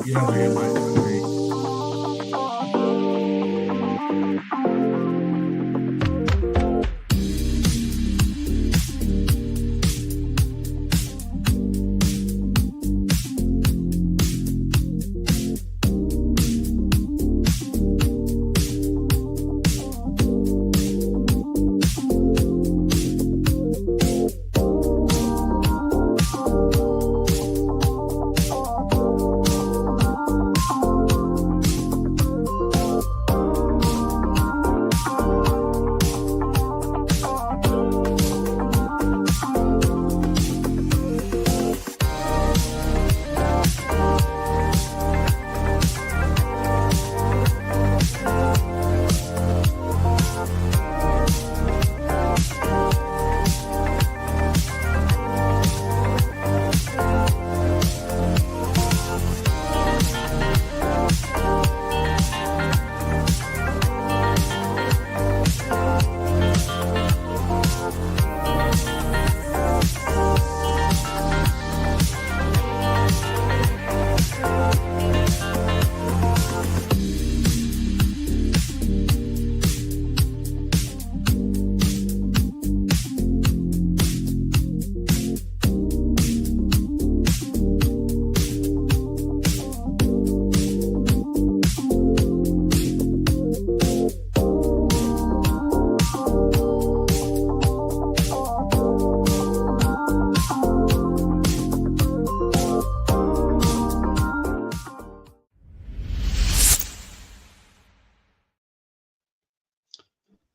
Yeah, they might be.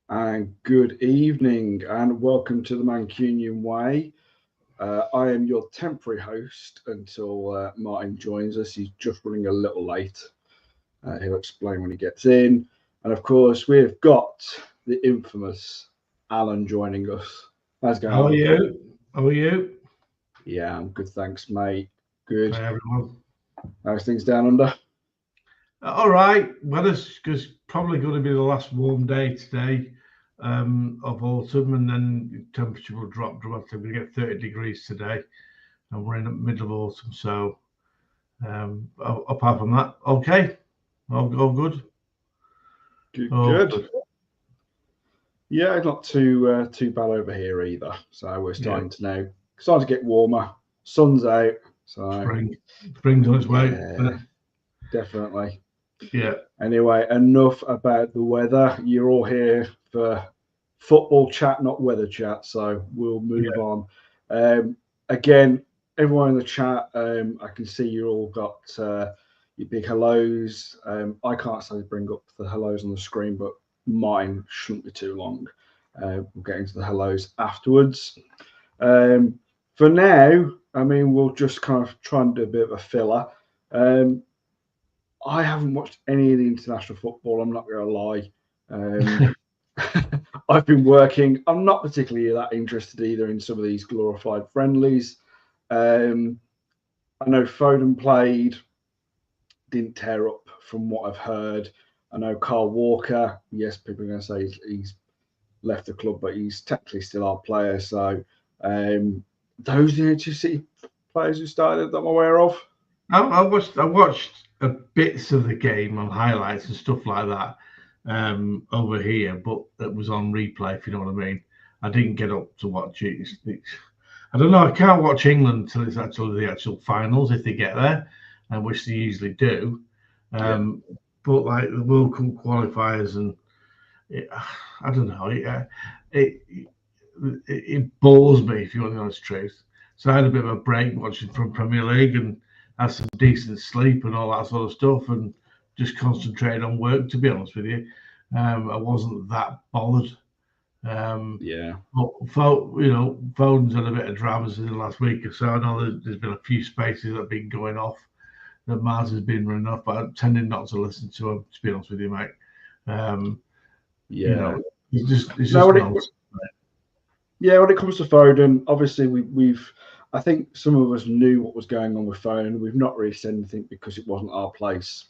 And good evening and welcome to the Mancunian Way. I am your temporary host until Martin joins us. He's just running a little late. He'll explain when he gets in. And of course, we've got the infamous Alan joining us. How's it going? How are you? How are you? Yeah, I'm good, thanks, mate. Good. Hi, everyone. How's things down under? All right. Weather's probably going to be the last warm day today of autumn, and then the temperature will drop dramatically. We get 30 degrees today, and we're in the middle of autumn. So, apart from that, okay, all good. Good. Yeah, not too bad over here either. So we're starting to get warmer. Sun's out. So spring's on its way. Yeah, definitely. Yeah. Anyway, enough about the weather. You're all here for football chat, not weather chat. So we'll move on. Again, everyone in the chat, I can see you all got your big hellos. I can't actually bring up the hellos on the screen, but mine shouldn't be too long. We'll get into the hellos afterwards. For now, I mean, we'll just kind of try and do a bit of a filler. I haven't watched any of the international football. I'm not going to lie. I've been working. I'm not particularly that interested either in some of these glorified friendlies. I know Foden played, didn't tear up from what I've heard. I know Carl Walker, yes, people are going to say he's left the club, but he's technically still our player. So those are the HSC players who started that I'm aware of. I watched bits of the game on highlights and stuff like that over here, but it was on replay, if you know what I mean. I didn't get up to watch it. I don't know. I can't watch England until it's actually the actual finals, if they get there, which they usually do. But like the World Cup qualifiers, and I don't know. It bores me, if you want the honest truth. So I had a bit of a break watching from Premier League and had some decent sleep and all that sort of stuff, and just concentrated on work, to be honest with you. I wasn't that bothered. But Foden's had a bit of dramas in the last week or so. I know there's been a few spaces that have been going off that Mars has been running off, but I'm tending not to listen to him, to be honest with you, mate. It's just nonsense. When it comes to Foden, obviously I think some of us knew what was going on with Foden. We've not really said anything because it wasn't our place.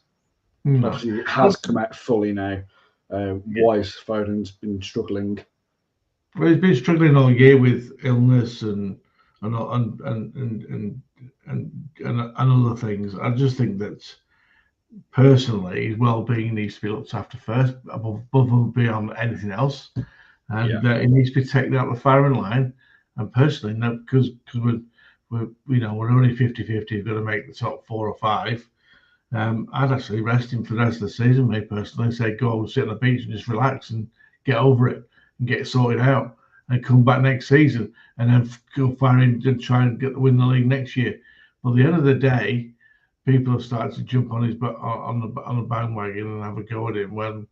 No. Obviously, it has come out fully now. Why Foden's been struggling? Well, he's been struggling all year with illness and other things. I just think that personally, his well-being needs to be looked after first, above and beyond anything else, and it needs to be taken out of the firing line. And personally, no, because we're only 50-50 going to make the top 4 or 5. I'd actually rest him for the rest of the season, me personally. Say go sit on the beach and just relax and get over it and get it sorted out, and come back next season and then go firing and try and win the league next year. But at the end of the day, people have started to jump on his on the bandwagon and have a go at him. When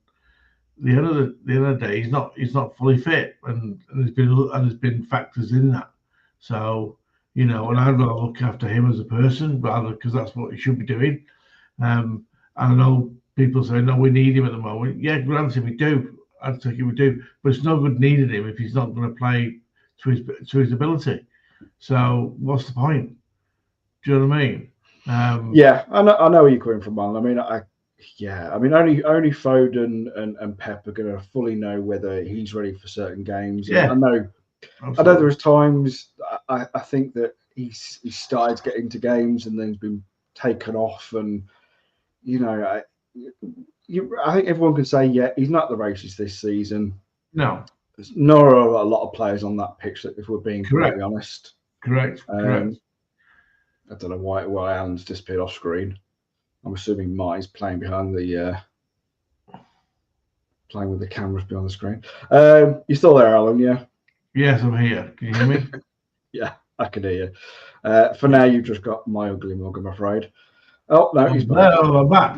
the end of the day, he's not fully fit, and there's been factors in that. So and I'd rather look after him as a person rather, because that's what he should be doing. I know people say, no, we need him at the moment. Yeah, granted, we do. I'd take it we do, but it's no good needing him if he's not going to play to his ability. So what's the point? Do you know what I mean? Yeah, I know where you're coming from, man. I mean, only Foden and Pep are going to fully know whether he's ready for certain games. Yeah, I know there was times I think that he started to get into games and then he's been taken off, and I think everyone can say, yeah, he's not the races this season. No, there's not a lot of players on that pitch, if we're being completely honest. Correct. I don't know why Alan's disappeared off screen. I'm assuming Marty's playing behind the playing with the cameras behind the screen. You still there, Alan? Yeah. Yes, I'm here. Can you hear me? Yeah, I can hear you. For now, you've just got my ugly mug, I'm afraid. Oh no, he's back. No, I'm back.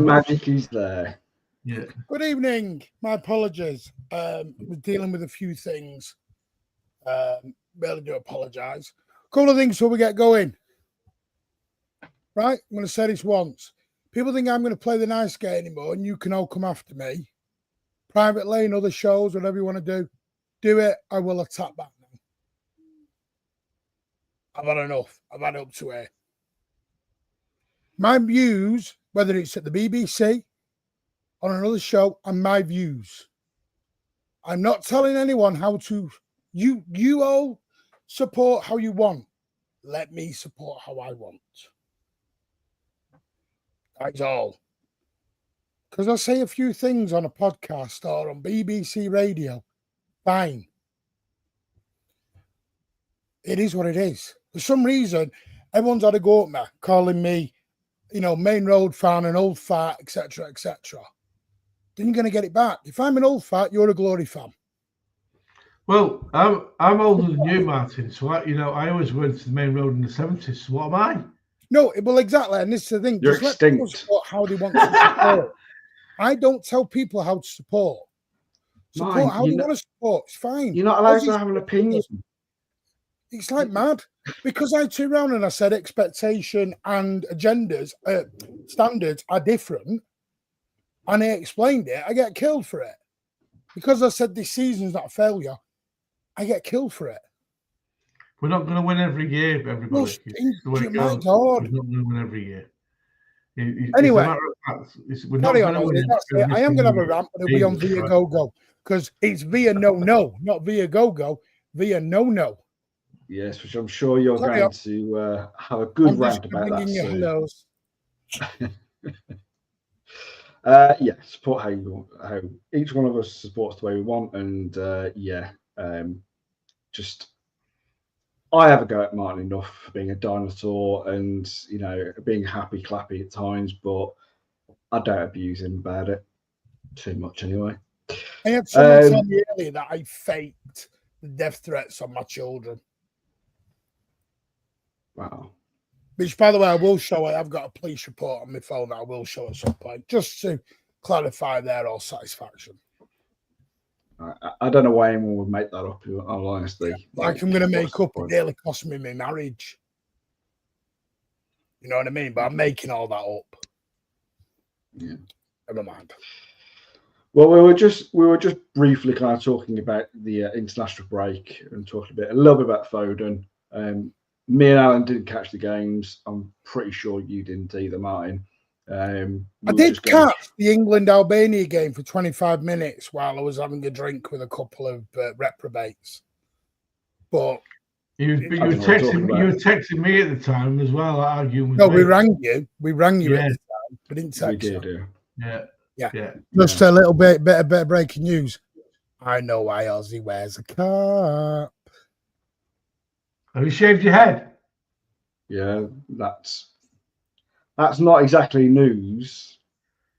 Magic is there. Yeah. Good evening. My apologies. We're dealing with a few things. Really do apologise. A couple of things before we get going. Right, I'm going to say this once. People think I'm going to play the nice guy anymore, and you can all come after me. Private lane, other shows, whatever you want to do it. I will attack back now. I've had enough. I've had up to here. My views, whether it's at the BBC, on another show, are my views. I'm not telling anyone how to. You all support how you want. Let me support how I want. That's all. Because I say a few things on a podcast or on BBC radio, fine. It is what it is. For some reason, everyone's had a go at me, calling me, main road fan, an old fat, etc., etc. Then you're going to get it back. If I'm an old fat, you're a Glory fan. Well, I'm older than you, Martin. So I always went to the main road in the 70s. So what am I? No, well, exactly. And this is the thing. You're just extinct. Let people support how they want to support. I don't tell people how to support. Support how they want to support. It's fine. You're not allowed to have an opinion. It's like mad. Because I turned around and I said expectation and agendas, standards are different. And I explained it. I get killed for it. Because I said this season's not a failure, I get killed for it. We're not going to win every year, everybody. Well, my God. We're not going to win every year. Anyway, we're not going to win. I am going to have a rant, but it'll be on Viagogo. Because it's via no, not Viagogo, via no. Yes, which I'm sure you're going to have a good rant about that soon. Support how each one of us supports the way we want, and I have a go at Martin enough for being a dinosaur and being happy clappy at times, but I don't abuse him about it too much anyway. I had someone tell me earlier that I faked the death threats on my children. Wow. Which, by the way, I will show it. I've got a police report on my phone that I will show at some point, just to clarify their all satisfaction. I don't know why anyone would make that up, in all honesty. Like I'm going to make up, it nearly cost me my marriage. You know what I mean? But I'm making all that up. Yeah. Never mind. Well, we were just briefly kind of talking about the international break and talking a little bit about Foden. Me and Alan didn't catch the games. I'm pretty sure you didn't either, Martin. I did catch the England-Albania game for 25 minutes while I was having a drink with a couple of reprobates. But You were texting me at the time as well, arguing with me. No, we rang you. We rang you at the time. We didn't text we did, you. Yeah. Just a little bit of breaking news. I know why Ozzy wears a cap. Have you shaved your head? Yeah, that's not exactly news.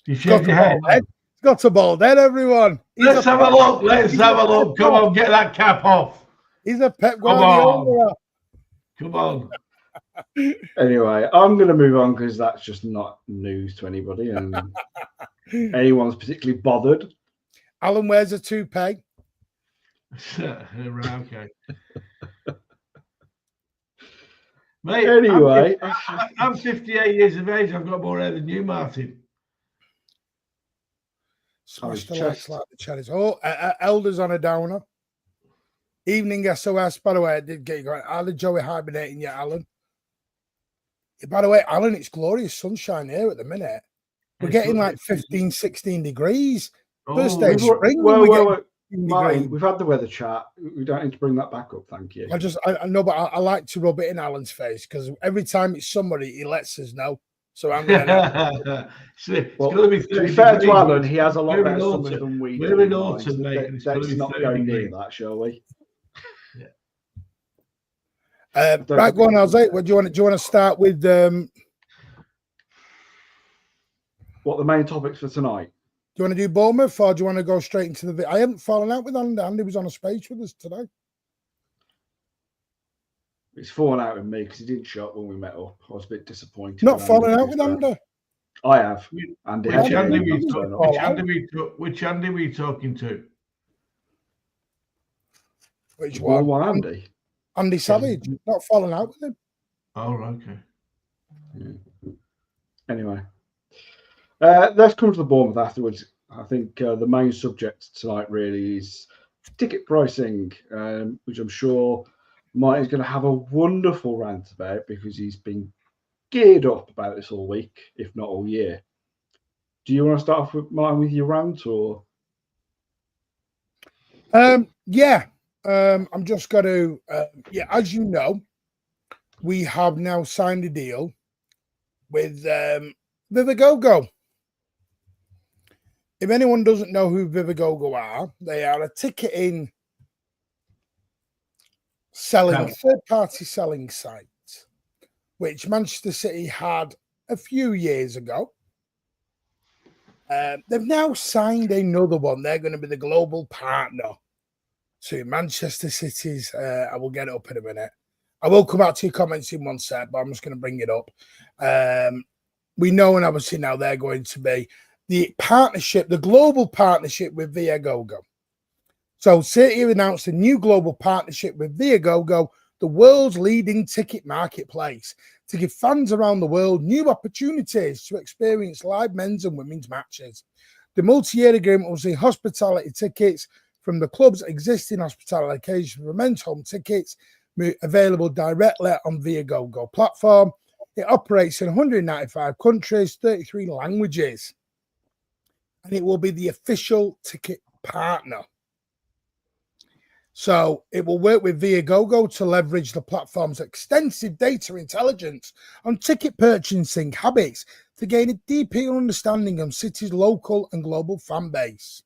You shaved your head? He's got a bald head, everyone. Let's have a look. Let's have a look. Come on, get that cap off. He's a Pep Guardiola. Come on. Anyway, I'm going to move on because that's just not news to anybody and anyone's particularly bothered. Alan wears a toupee. Right, okay. Mate, anyway, I'm 58 years of age. I've got more hair than you, Martin. Smash the lights like the cherries. Oh, Elders on a downer. Evening SOS. By the way, I did get you going. Alan, Joey hibernating yet, Alan? By the way, Alan, it's glorious sunshine here at the minute. We're getting like 15, 16 degrees. First day of spring. Martin, we've had the weather chat. We don't need to bring that back up, thank you. I know, but I like to rub it in Alan's face because every time it's somebody, he lets us know. So I'm going to. It's going to be. To be fair to Alan, he has a lot better summers than we do. We're in autumn, mate. Let's not go near that, shall we? Right, go on, Ozzy. What do you want? Do you want to start with? What the main topics for tonight? Do you want to do Bournemouth or do you want to go straight into the? I haven't fallen out with Andy. Andy was on a space with us today. He's fallen out with me because he didn't show up when we met up. I was a bit disappointed. Not falling out with Andy. I have. Which Andy were you talking to? Which one? One Andy. Andy Savage. Not falling out with him. Oh, okay. Yeah. Anyway, let's come to the Bournemouth afterwards. I think the main subject tonight really is ticket pricing, which I'm sure Martin's going to have a wonderful rant about because he's been geared up about this all week, if not all year. Do you want to start off with Martin with your rant, or? Yeah. I'm just going to, as you know, we have now signed a deal with Viagogo. If anyone doesn't know who Viagogo are, they are a ticketing third-party selling site, which Manchester City had a few years ago. They've now signed another one. They're going to be the global partner to Manchester City's. I will get it up in a minute. I will come out to your comments in one sec, but I'm just going to bring it up. We know, and obviously now they're going to be the partnership, the global partnership with Viagogo. So City announced a new global partnership with Viagogo, the world's leading ticket marketplace, to give fans around the world new opportunities to experience live men's and women's matches. The multi-year agreement will see hospitality tickets from the club's existing hospitality location for men's home tickets available directly on Viagogo platform. It operates in 195 countries, 33 languages, and it will be the official ticket partner. So it will work with Viagogo to leverage the platform's extensive data intelligence on ticket purchasing habits to gain a deeper understanding of City's local and global fan base.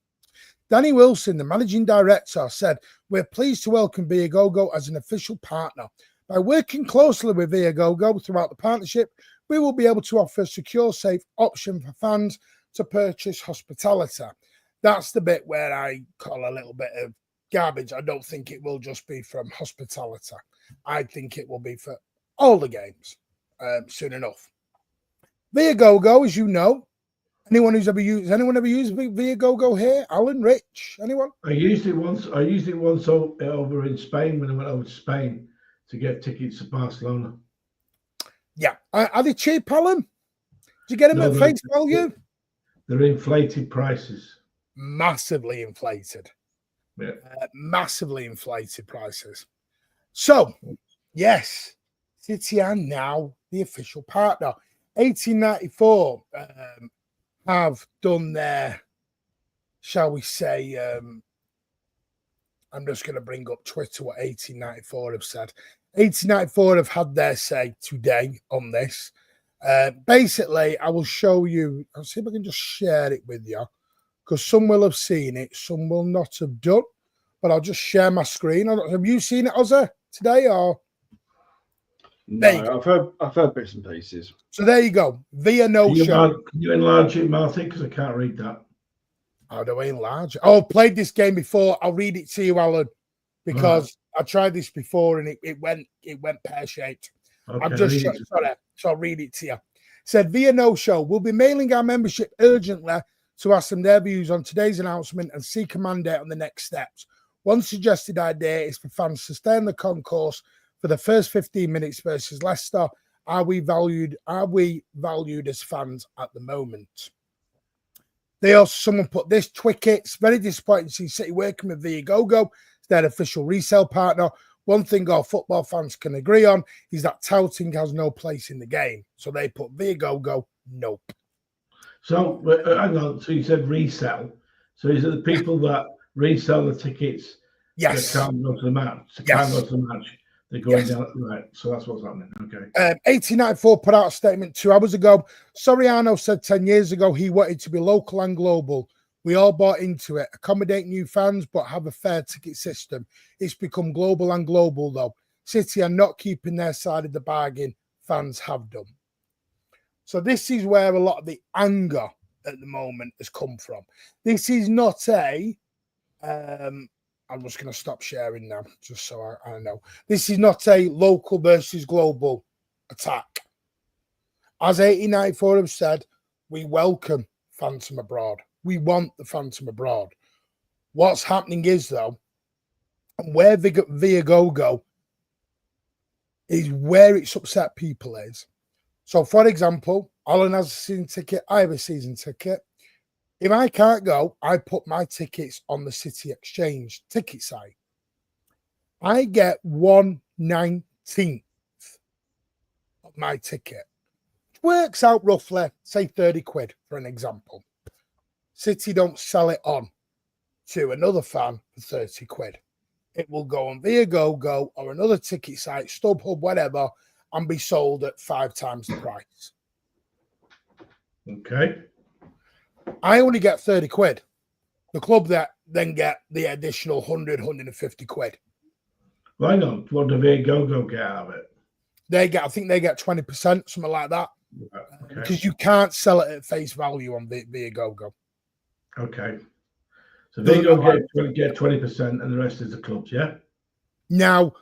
Danny Wilson, the managing director, said, "We're pleased to welcome Viagogo as an official partner. By working closely with Viagogo throughout the partnership, we will be able to offer a secure, safe option for fans to purchase hospitality." That's the bit where I call a little bit of garbage. I don't think it will just be from hospitality. I think it will be for all the games soon enough. Viagogo, as you know, has anyone ever used Viagogo here? Alan, Rich, anyone? I used it once over in Spain when I went over to Spain to get tickets to Barcelona. Yeah. Are they cheap, Alan? Did you get them at face value? They're inflated prices. Massively inflated. Yeah. Massively inflated prices. So, yes, City are now the official partner. 1894 have done their, shall we say, I'm just going to bring up Twitter, what 1894 have said. 1894 have had their say today on this. Basically, I will show you. I'll see if I can just share it with you, because some will have seen it, some will not have done. But I'll just share my screen. Have you seen it, Ozzy, today? Or no, I've heard bits and pieces. So there you go. Via no show. Can you enlarge it, Martin? Because I can't read that. How do I enlarge it? Oh, I've played this game before. I'll read it to you, Alan, because I tried this before and it went pear-shaped. Okay, I'm just sorry, so I'll read it to you. It said, via no show, we'll be mailing our membership urgently to ask them their views on today's announcement and seek a mandate on the next steps. One suggested idea is for fans to stay in the concourse for the first 15 minutes versus Leicester. Are we valued as fans at the moment? Someone put this Twickets. Very disappointing to see City working with Viagogo, their official resale partner. One thing all football fans can agree on is that touting has no place in the game. So they put Viagogo, nope. So hang on. So you said resell. So is it the people that resell the tickets? Yes. That can't go to the match. Yes. Can't go to the match. They're going down. Right. So that's what's happening. Okay. 1894 put out a statement 2 hours ago. Soriano said 10 years ago he wanted to be local and global. We all bought into it. Accommodate new fans, but have a fair ticket system. It's become global and global, though. City are not keeping their side of the bargain. Fans have done. So this is where a lot of the anger at the moment has come from. This is not a... I'm just going to stop sharing now, just so I know. This is not a local versus global attack. As 1894 have said, we welcome fans from abroad. We want the fans from abroad. What's happening is, though, and where Viagogo is where it's upset people is. So, for example, Alan has a season ticket. I have a season ticket. If I can't go, I put my tickets on the City Exchange ticket site. I get 1/19 of my ticket. It works out roughly, say 30 quid for an example. City don't sell it on to another fan for 30 quid. It will go on Viagogo or another ticket site, StubHub, whatever, and be sold at 5 times the price. Okay. I only get 30 quid. The club that then get the additional 100, 150 quid. Well, hang on. What do Viagogo get out of it? I think they get 20%, something like that. Okay. Because you can't sell it at face value on Viagogo. Okay. So Viagogo get 20% and the rest is the clubs, yeah? Now,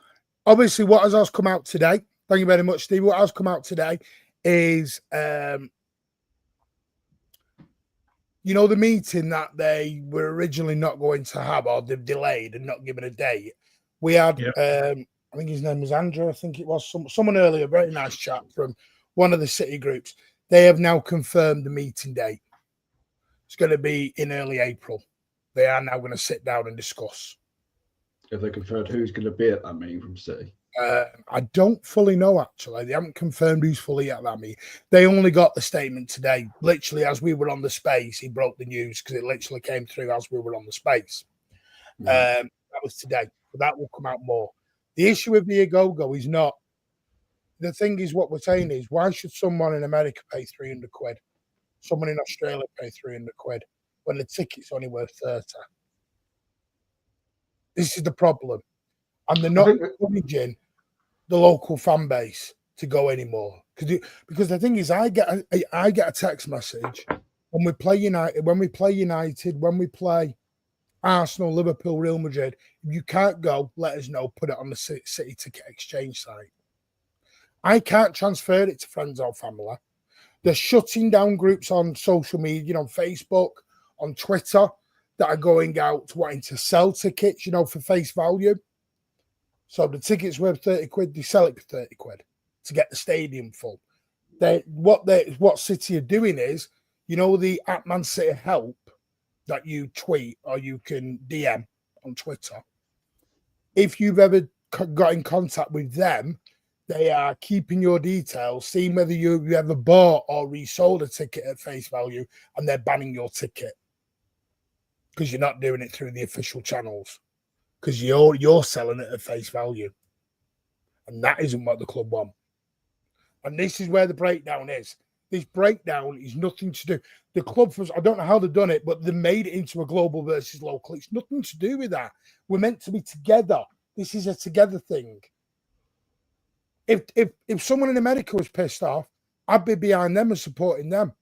obviously, what has come out today, thank you very much, Steve. What has come out today is... you know, the meeting that they were originally not going to have, or they've delayed and not given a date. We had, I think his name was Andrew. I think it was someone earlier, very nice chap from one of the City groups. They have now confirmed the meeting date. It's going to be in early April. They are now going to sit down and discuss. Have they confirmed who's going to be at that meeting from City? I don't fully know, actually. They haven't confirmed who's fully at that meeting. They only got the statement today. Literally, as we were on the space, he broke the news because it literally came through as we were on the space. That was today. But that will come out more. The issue with Viagogo is not... The thing is, what we're saying is, why should someone in America pay 300 quid? Someone in Australia pay 300 quid when the ticket's only worth 30? This is the problem. And they're not encouraging the local fan base to go anymore. Because the thing is, I get a text message when we play United, when we play Arsenal, Liverpool, Real Madrid. If you can't go, let us know. Put it on the City Ticket Exchange site. I can't transfer it to friends or family. They're shutting down groups on social media, on Facebook, on Twitter, that are going out wanting to sell tickets, for face value. So the ticket's worth 30 quid, they sell it for 30 quid to get the stadium full. What City are doing is, the at Man City help that you tweet or you can DM on Twitter. If you've ever got in contact with them, they are keeping your details, seeing whether you ever bought or resold a ticket at face value, and they're banning your ticket because you're not doing it through the official channels. Because you're selling it at face value. And that isn't what the club want. And this is where the breakdown is. This breakdown is nothing to do. The club, I don't know how they've done it, but they made it into a global versus local. It's nothing to do with that. We're meant to be together. This is a together thing. If someone in America was pissed off, I'd be behind them and supporting them.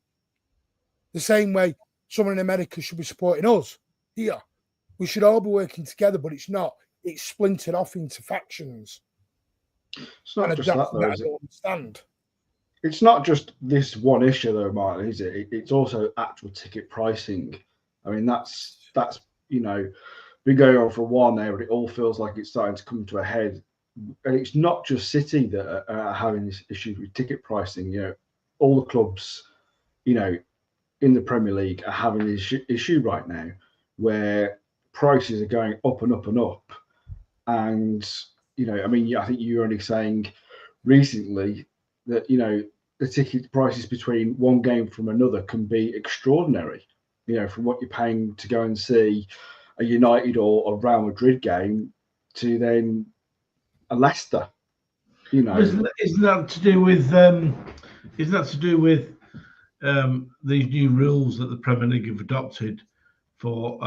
The same way someone in America should be supporting us here. We should all be working together, but it's not. It's splintered off into factions. It's not just that, though, I don't understand. It's not just this one issue, though, Martin, is it? It's also actual ticket pricing. I mean, that's you know, been going on for a while now, but it all feels like it's starting to come to a head. And it's not just City that are having this issue with ticket pricing. You know, all the clubs, you know, in the Premier League are having this issue right now, where prices are going up and up and up. And you know, I mean, I think you were only saying recently that, you know, the ticket prices between one game from another can be extraordinary, you know, from what you're paying to go and see a United or a Real Madrid game to then a Leicester, you know. Isn't that to do with these new rules that the Premier League have adopted for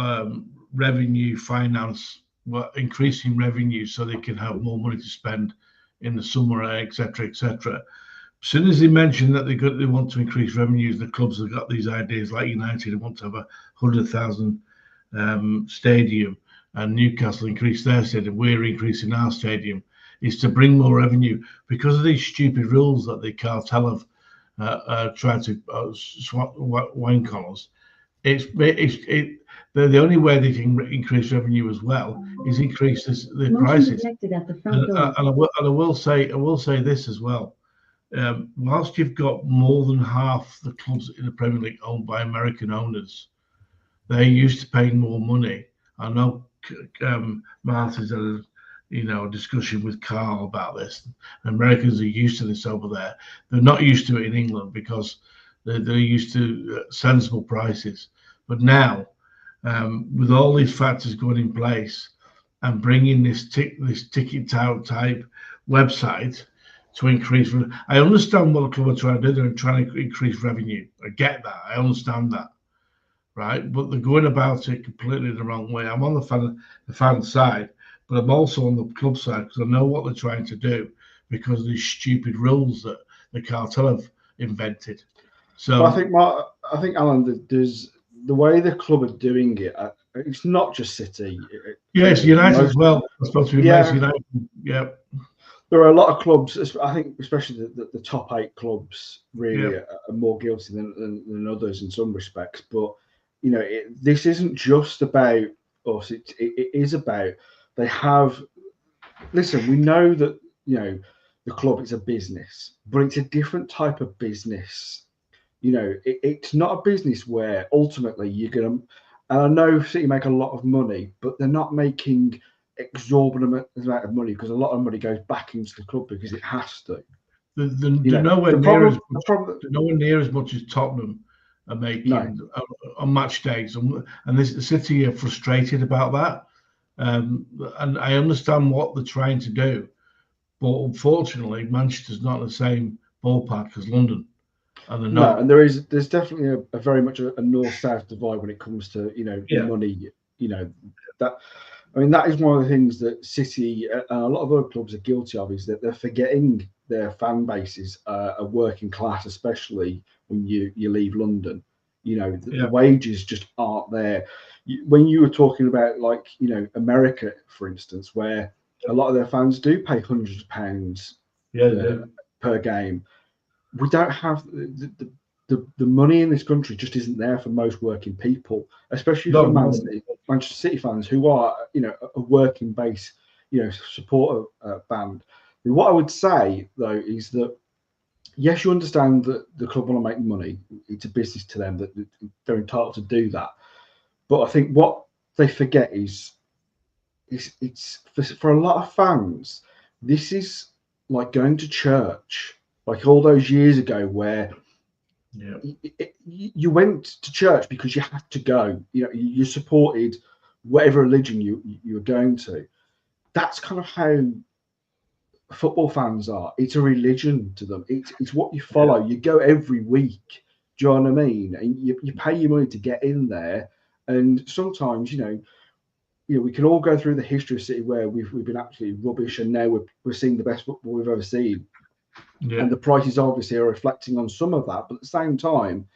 revenue finance, increasing revenue so they can have more money to spend in the summer, etc., etc. As soon as they mention that they want to increase revenues, the clubs have got these ideas. Like United, they want to have 100,000 stadium, and Newcastle increase their stadium. We're increasing our stadium. Is to bring more revenue because of these stupid rules that the cartel have tried to wank on us. The only way they can increase revenue as well is increase the prices. And I will say this as well. Whilst you've got more than half the clubs in the Premier League owned by American owners, they're used to paying more money. I know Martha's had a discussion with Carl about this. Americans are used to this over there. They're not used to it in England because they're used to sensible prices. But now, with all these factors going in place and bringing this ticket type website to increase, I understand what the club are trying to do. They're trying to increase revenue. I get that. I understand that, right? But they're going about it completely the wrong way. I'm on the fan side, but I'm also on the club side because I know what they're trying to do because of these stupid rules that the cartel have invented. So well, I think Alan, there's the way the club are doing it. It's not just City. Yes, United as well. It's supposed to be United. Yeah. There are a lot of clubs. I think, especially the top 8 clubs, really are more guilty than others in some respects. But you know, this isn't just about us. It is about they have. Listen, we know that, you know, the club is a business, but it's a different type of business. You know, it's not a business where ultimately you're going to. And I know City make a lot of money, but they're not making exorbitant amount of money because a lot of money goes back into the club because it has to. They're nowhere near as much as Tottenham are making on match days, and the City are frustrated about that. And I understand what they're trying to do, but unfortunately, Manchester's not the same ballpark as London. And there's definitely a very much a north-south divide when it comes to, you know, money. You know, that. I mean, that is one of the things that City and a lot of other clubs are guilty of, is that they're forgetting their fan bases are working class, especially when you leave London. You know, the wages just aren't there. When you were talking about, like, you know, America, for instance, where a lot of their fans do pay hundreds of pounds per game, we don't have the money in this country just isn't there for most working people, especially for Manchester City fans who are, you know, a working base, you know, supporter band. And what I would say though is that yes, you understand that the club want to make money. It's a business to them, that they're entitled to do that. But I think what they forget is it's for a lot of fans, this is like going to church, like all those years ago where you went to church because you had to go. You know, you supported whatever religion you were going to. That's kind of how football fans are. It's a religion to them. It's what you follow. You go every week. Do you know what I mean? And you pay your money to get in there. And sometimes, we can all go through the history of City where we've been absolutely rubbish, and now we're seeing the best football we've ever seen. Yeah. And the prices obviously are reflecting on some of that. But at the same time,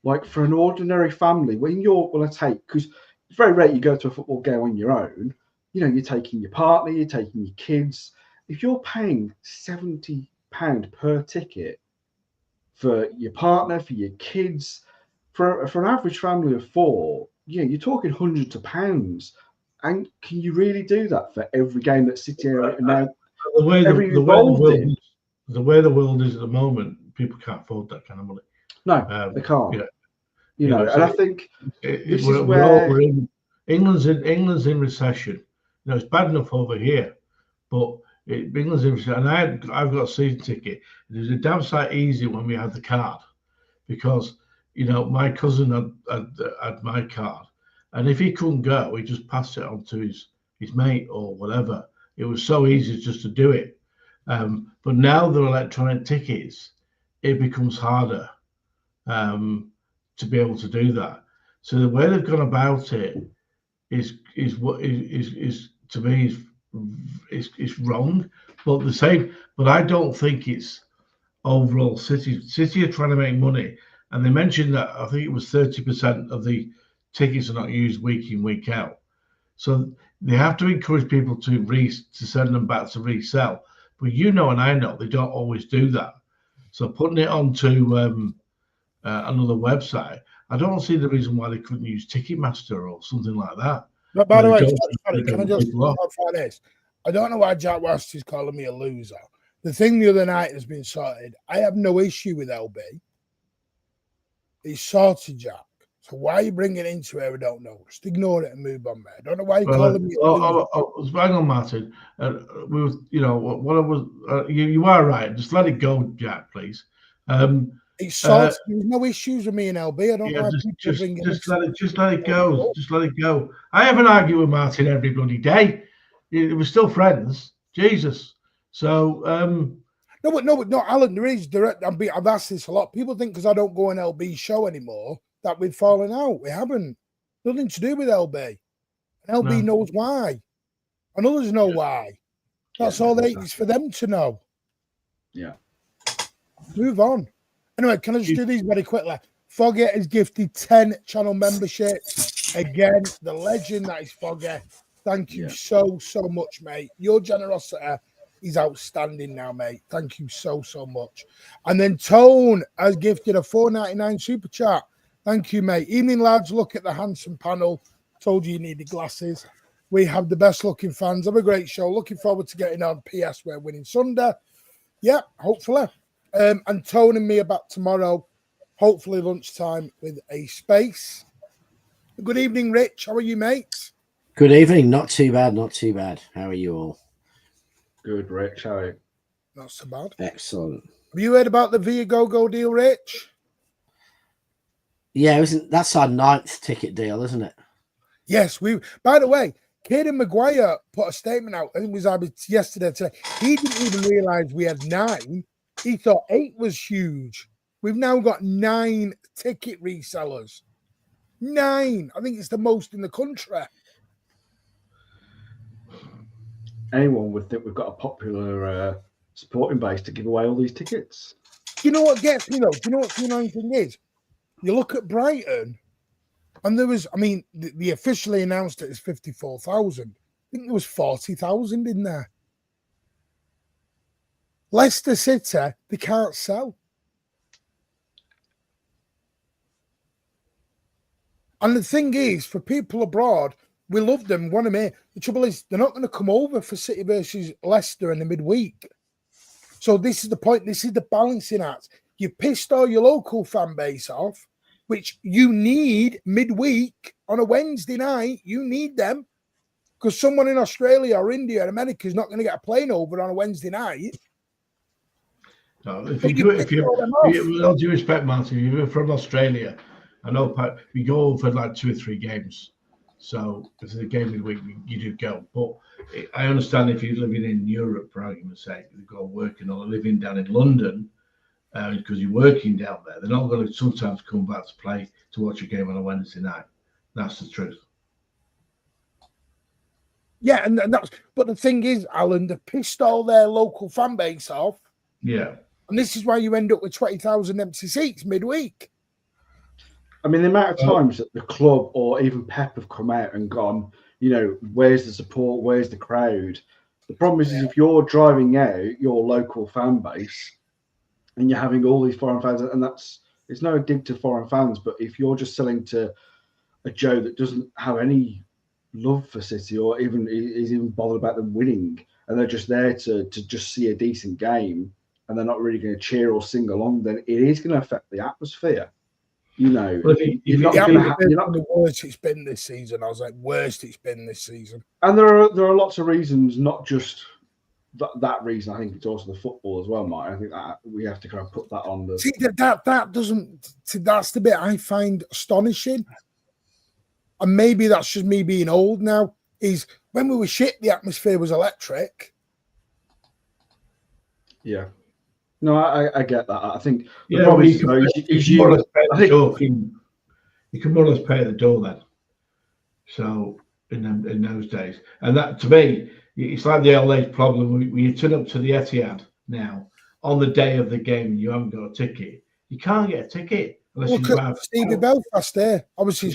like for an ordinary family, when you're going to take, because it's very rare you go to a football game on your own, you're taking your partner, you're taking your kids. If you're paying £70 per ticket for your partner, for your kids, for an average family of four, you're talking hundreds of pounds. And can you really do that for every game that City are now? The way the world is at the moment, people can't afford that kind of money. No, they can't. Yeah. And I think this is where England's in recession. It's bad enough over here, but England's in recession. And I've got a season ticket. It was a damn sight easier when we had the card, because my cousin had my card, and if he couldn't go, he just passed it on to his mate or whatever. It was so easy just to do it. But now they're electronic tickets, it becomes harder to be able to do that. So the way they've gone about it is to me is wrong. But the same. But I don't think it's overall City. City are trying to make money, and they mentioned that I think it was 30% of the tickets are not used week in, week out. So they have to encourage people to send them back to resell. But and I know they don't always do that. So putting it onto another website, I don't see the reason why they couldn't use Ticketmaster or something like that. But by the way, sorry, can I just clarify this? I don't know why Jack West is calling me a loser. The thing the other night has been sorted. I have no issue with LB. It's sorted, Jack. So why are you bringing it into it? I don't know. Just ignore it and move on, man. I don't know why you're calling me a loser. Hang on, Martin. What I was. You are right. Just let it go, Jack, please. It's sorted. There's no issues with me and LB. I don't know why people bring it. Just let it go. Just let it go. I haven't argued with Martin every bloody day. We're still friends. Jesus. So. No, Alan. There is. I've asked this a lot. People think because I don't go on LB's show anymore that we've fallen out. We haven't. Nothing to do with LB. And LB knows why. And others know why. That's all it's for them to know. Yeah. Move on. Anyway, can I just do these very quickly? Foggy has gifted 10 channel memberships. Again, the legend that is Foggy. Thank you so much, mate. Your generosity is outstanding now, mate. Thank you so much. And then Tone has gifted a $4.99 super chat. Thank you, mate. Evening, lads. Look at the handsome panel. Told you needed glasses. We have the best looking fans. Have a great show. Looking forward to getting on. PS, we're winning Sunday. Yeah, hopefully. And Tone and me are back tomorrow. Hopefully lunchtime with a space. Good evening, Rich. How are you, mate? Good evening. Not too bad. Not too bad. How are you all? Good, Rich. How are you? Not so bad. Excellent. Have you heard about the Viagogo deal, Rich? Yeah, that's our 9th ticket deal, isn't it? Yes, by the way, Caden Maguire put a statement out. I think it was either yesterday or today. He didn't even realise we had 9. He thought 8 was huge. We've now got 9 ticket resellers. 9. I think it's the most in the country. Anyone would think we've got a popular supporting base to give away all these tickets. Do you know what gets me, though? Do you know what the annoying thing is? You look at Brighton, and there was, they officially announced it as 54,000. I think there was 40,000 in there. Leicester City, they can't sell. And the thing is, for people abroad, we love them, want them here. The trouble is, they're not going to come over for City versus Leicester in the midweek. So this is the point. This is the balancing act. You pissed all your local fan base off, which you need midweek on a Wednesday night. You need them because someone in Australia or India or America is not going to get a plane over on a Wednesday night. No, with all due respect, Martin, if you're from Australia, I know we go over for like 2 or 3 games. So if there's a game of the week, you do go. But I understand if you're living in Europe, for argument's sake, you've got working or living down in London because you're working down there, they're not going to sometimes come back to play to watch a game on a Wednesday night. That's the truth. Yeah, and that's. But the thing is, Alan, they pissed all their local fan base off. Yeah. And this is why you end up with 20,000 empty seats midweek. I mean, the amount of times that the club or even Pep have come out and gone, you know, where's the support? Where's the crowd? The problem is if you're driving out your local fan base and you're having all these foreign fans, and it's no dig to foreign fans, but if you're just selling to a Joe that doesn't have any love for City or even is even bothered about them winning, and they're just there to just see a decent game, and they're not really going to cheer or sing along, then it is going to affect the atmosphere. You know, you're not the worst it's been this season. I was like, worst it's been this season. And there are lots of reasons, not just that reason. I think it's also the football as well, Mike. I think that we have to kind of put that on the. See, that doesn't. That's the bit I find astonishing. And maybe that's just me being old now, is when we were shit, the atmosphere was electric. Yeah. No, I get that. I think the problem is you can more or less pay at the door then. So in those days. And that, to me, it's like the old age problem. When you turn up to the Etihad now, on the day of the game, you haven't got a ticket. You can't get a ticket. Look at Stevie Belfast there. Obviously,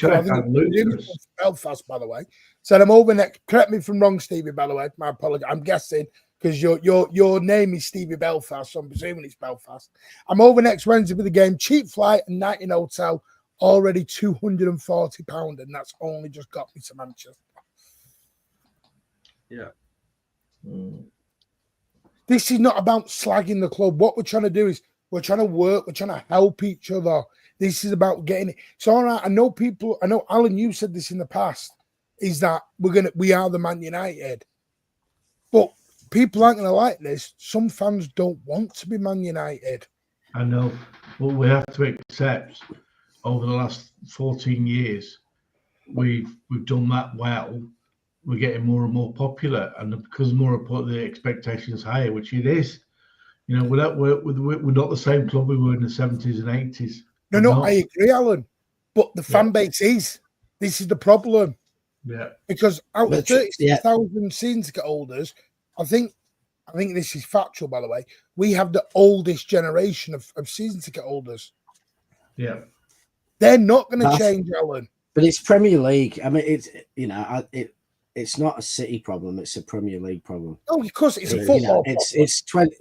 Belfast, by the way. Said I'm over next. Correct me if I'm wrong, Stevie. By the way, my apologies. I'm guessing because your name is Stevie Belfast, so I'm presuming it's Belfast. I'm over next Wednesday with the game. Cheap flight and night in hotel. Already £240, and that's only just got me to Manchester. Yeah. This is not about slagging the club. What we're trying to do is we're trying to work. We're trying to help each other. This is about getting it. So, all right, I know, Alan, you said this in the past, is that we are the Man United. But people aren't going to like this. Some fans don't want to be Man United. I know. But we have to accept over the last 14 years, we've done that well. We're getting more and more popular. And because the expectations higher, which it is. You know, we're not the same club we were in the 70s and 80s. No, I agree, Alan. But the fan base is. This is the problem. Yeah. Because out of 36,000 season ticket holders, I think this is factual, by the way, we have the oldest generation of season ticket holders. Yeah. They're not going to change, Alan. But it's Premier League. I mean, it's not a City problem. It's a Premier League problem. Oh, because it's a football problem. It's 20.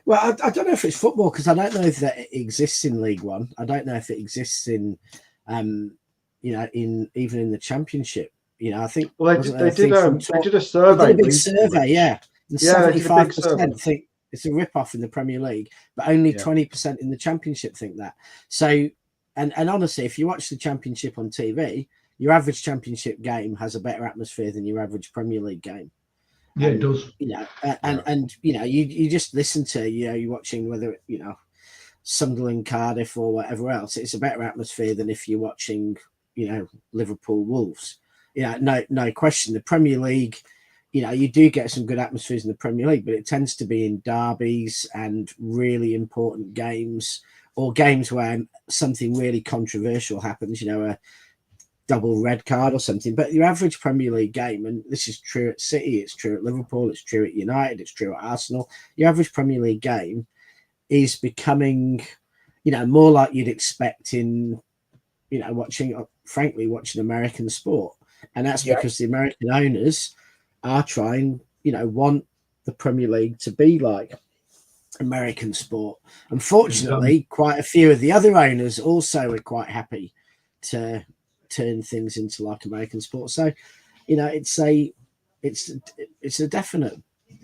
Well, I don't know if it's football because I don't know if that exists in League One. I don't know if it exists in, even in the Championship. You know, I think. Well, they did a survey. They did a big survey, yeah. And 75% think it's a rip-off in the Premier League, but only 20% in the Championship think that. So, and honestly, if you watch the Championship on TV, your average Championship game has a better atmosphere than your average Premier League game. Yeah, it does. You just listen to, you're watching whether, Sunderland, Cardiff or whatever else. It's a better atmosphere than if you're watching, Liverpool, Wolves. No question. The Premier League, you do get some good atmospheres in the Premier League, but it tends to be in derbies and really important games or games where something really controversial happens, a double red card or something. But your average Premier League game, and this is true at City, it's true at Liverpool, it's true at United, it's true at Arsenal, your average Premier League game is becoming, more like you'd expect in, watching American sport. And that's because the American owners are trying, want the Premier League to be like American sport. Unfortunately, quite a few of the other owners also are quite happy to turn things into like American sport. So, it's a definite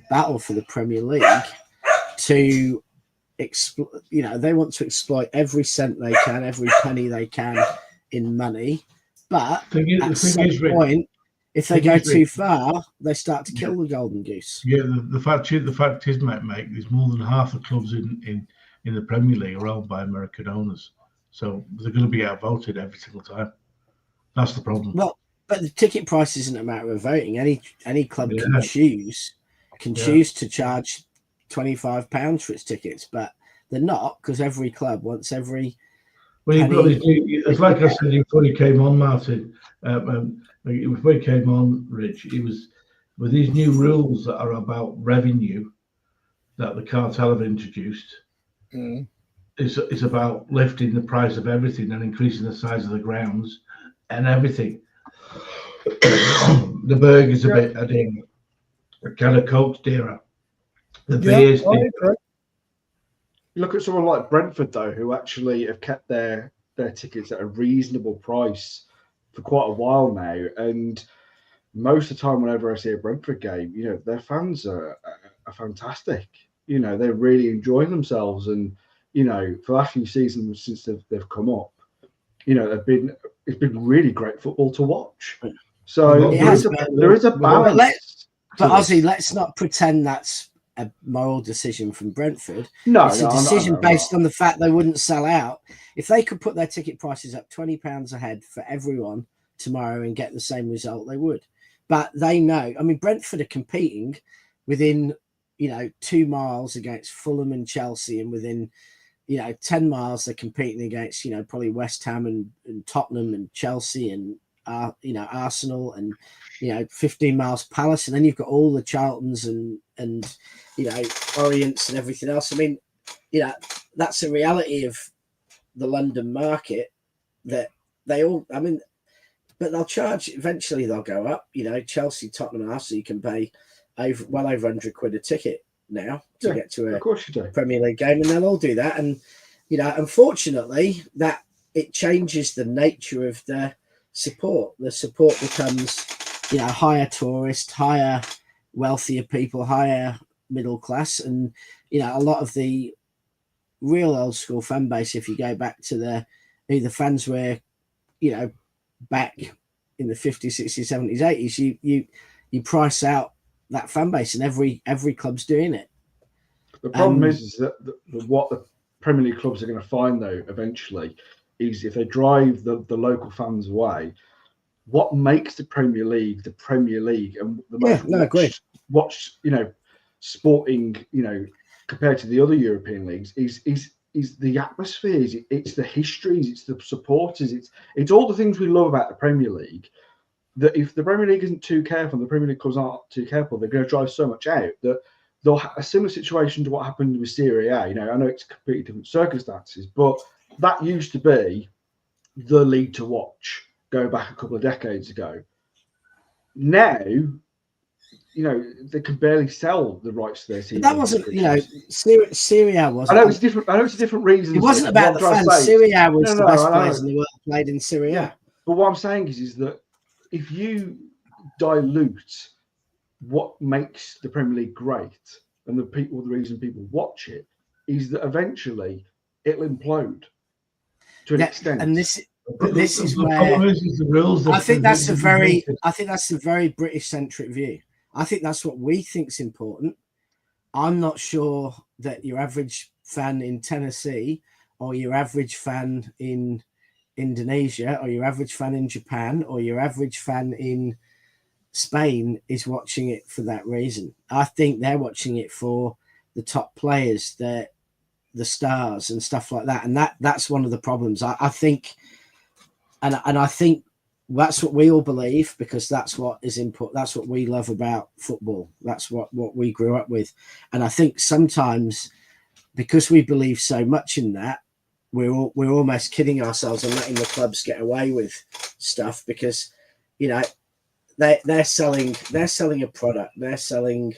battle for the Premier League to they want to exploit every cent they can, every penny they can in money. But at some point, if they go too far, they start to kill the golden goose. Yeah, the fact is, mate, there's more than half the clubs in the Premier League are owned by American owners. So they're going to be outvoted every single time. That's the problem. Well, But the ticket price isn't a matter of voting. Any club Yeah. can choose to charge £25 for its tickets, but they're not, because every club wants every. Well, you've got this new, it's like I said before you came on, Martin. Before you came on, Rich, it was with these new rules that are about revenue that the cartel have introduced. Mm. It's about lifting the price of everything and increasing the size of the grounds and everything. The burgers a bit, a kind of Coke dearer. The beers. You look at someone like Brentford, though, who actually have kept their tickets at a reasonable price for quite a while now. And most of the time, whenever I see a Brentford game, you know, their fans are fantastic. You know, they're really enjoying themselves. And, you know, for the last few seasons since they've come up, you know, it's been really great football to watch. So there is a balance. But Ozzy, let's not pretend that's a moral decision from Brentford. No, it's a decision based on the fact they wouldn't sell out. If they could put their ticket prices up £20 a head for everyone tomorrow and get the same result, they would. But they know. I mean, Brentford are competing within, 2 miles against Fulham and Chelsea, and within, 10 miles they're competing against, probably West Ham and Tottenham and Chelsea and Arsenal and 15 miles Palace, and then you've got all the Charltons and Orients and everything else. I mean, that's a reality of the London market that they all. I mean, but they'll charge. Eventually, they'll go up. Chelsea, Tottenham, Arsenal, you can pay well over £100 a ticket now to get to a Premier League game, and they'll all do that. And unfortunately, that it changes the nature of the support. The support becomes, higher tourist, higher wealthier people, higher middle class, and a lot of the real old school fan base. If you go back to the fans were, back in the 50s, 60s, 70s, 80s, you price out that fan base, and every club's doing it. The problem is that what the Premier League clubs are going to find, though, eventually, is if they drive the local fans away, what makes the Premier League and the most watched sporting, compared to the other European leagues is the atmospheres, it's the histories, it's the supporters, it's all the things we love about the Premier League. That if the Premier League isn't too careful, the Premier League clubs aren't too careful, they're going to drive so much out that they'll have a similar situation to what happened with Serie A. I know it's completely different circumstances, but that used to be the league to watch. Go back a couple of decades ago. Now, they can barely sell the rights to their team. That wasn't, Serie A wasn't. I know it's different. I know it's a different reason. It wasn't about the fans. Serie A was the best players in the world played in Serie A. Yeah. But what I'm saying is that if you dilute what makes the Premier League great and the reason people watch it is that eventually it'll implode to an extent. And this is where I think that's a very British centric view. I think that's what we think is important. I'm not sure that your average fan in Tennessee or your average fan in Indonesia or your average fan in Japan or your average fan in Spain is watching it for that reason. I think they're watching it for the top players, the stars and stuff like that. And that's one of the problems. I think, and I think that's what we all believe, because that's what is important. That's what we love about football. That's what we grew up with. And I think sometimes because we believe so much in that, we're almost kidding ourselves and letting the clubs get away with stuff, because, they're selling a product. They're selling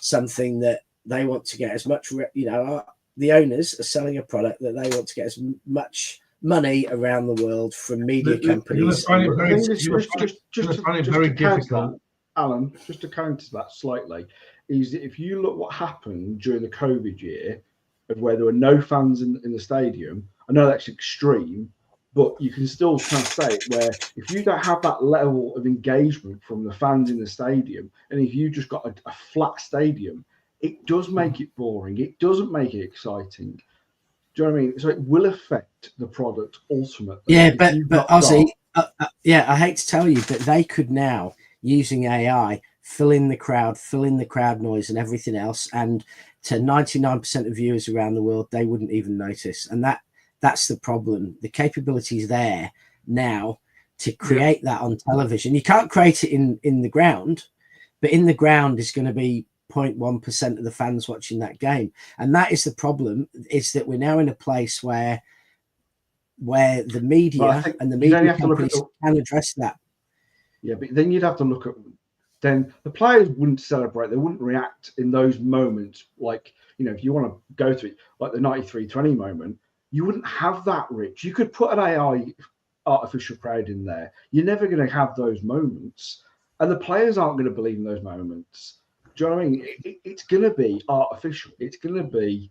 something that they want to get as much, the owners are selling a product that they want to get as much money around the world from media companies. Just very difficult, Alan, just to counter that slightly, is that if you look what happened during the COVID year, of where there were no fans in the stadium, I know that's extreme, but you can still kind of say it, where if you don't have that level of engagement from the fans in the stadium, and if you just got a flat stadium, it does make it boring. It doesn't make it exciting. Do you know what I mean? So it will affect the product ultimately. Yeah, but Ozzy, Yeah, I hate to tell you, but they could now, using AI, fill in the crowd noise and everything else, and to 99% of viewers around the world, they wouldn't even notice. And that's the problem. The capability is there now to create that on television. You can't create it in the ground, but in the ground is going to be 0.1% of the fans watching that game. And that is the problem, is that we're now in a place where the media and the media companies can address that. Yeah, but then you'd have to look at, then the players wouldn't celebrate, they wouldn't react in those moments. Like, you know, if you want to go to it, like the 93-20 moment, you wouldn't have that, Rich. You could put an AI artificial crowd in there. You're never going to have those moments. And the players aren't going to believe in those moments. Do you know what I mean? It's going to be artificial. It's going to be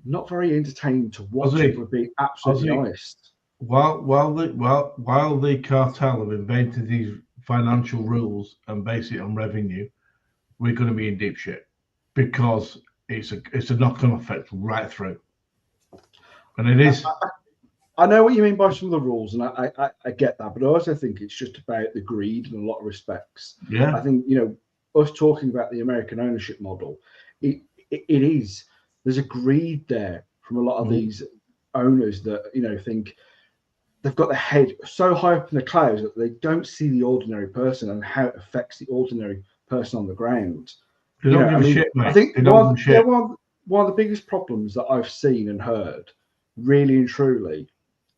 not very entertaining to watch, if we're being absolutely honest. While the cartel have invented these financial rules and base it on revenue, we're going to be in deep shit, because it's a knock-on effect right through, and it is. I know what you mean by some of the rules, and I get that, but I also think it's just about the greed in a lot of respects. Yeah, I think, you know, us talking about the American ownership model, it is, there's a greed there from a lot of these owners that, you know, think they've got their head so high up in the clouds that they don't see the ordinary person and how it affects the ordinary person on the ground. They don't give a shit, mate. I think one of the biggest problems that I've seen and heard, really and truly,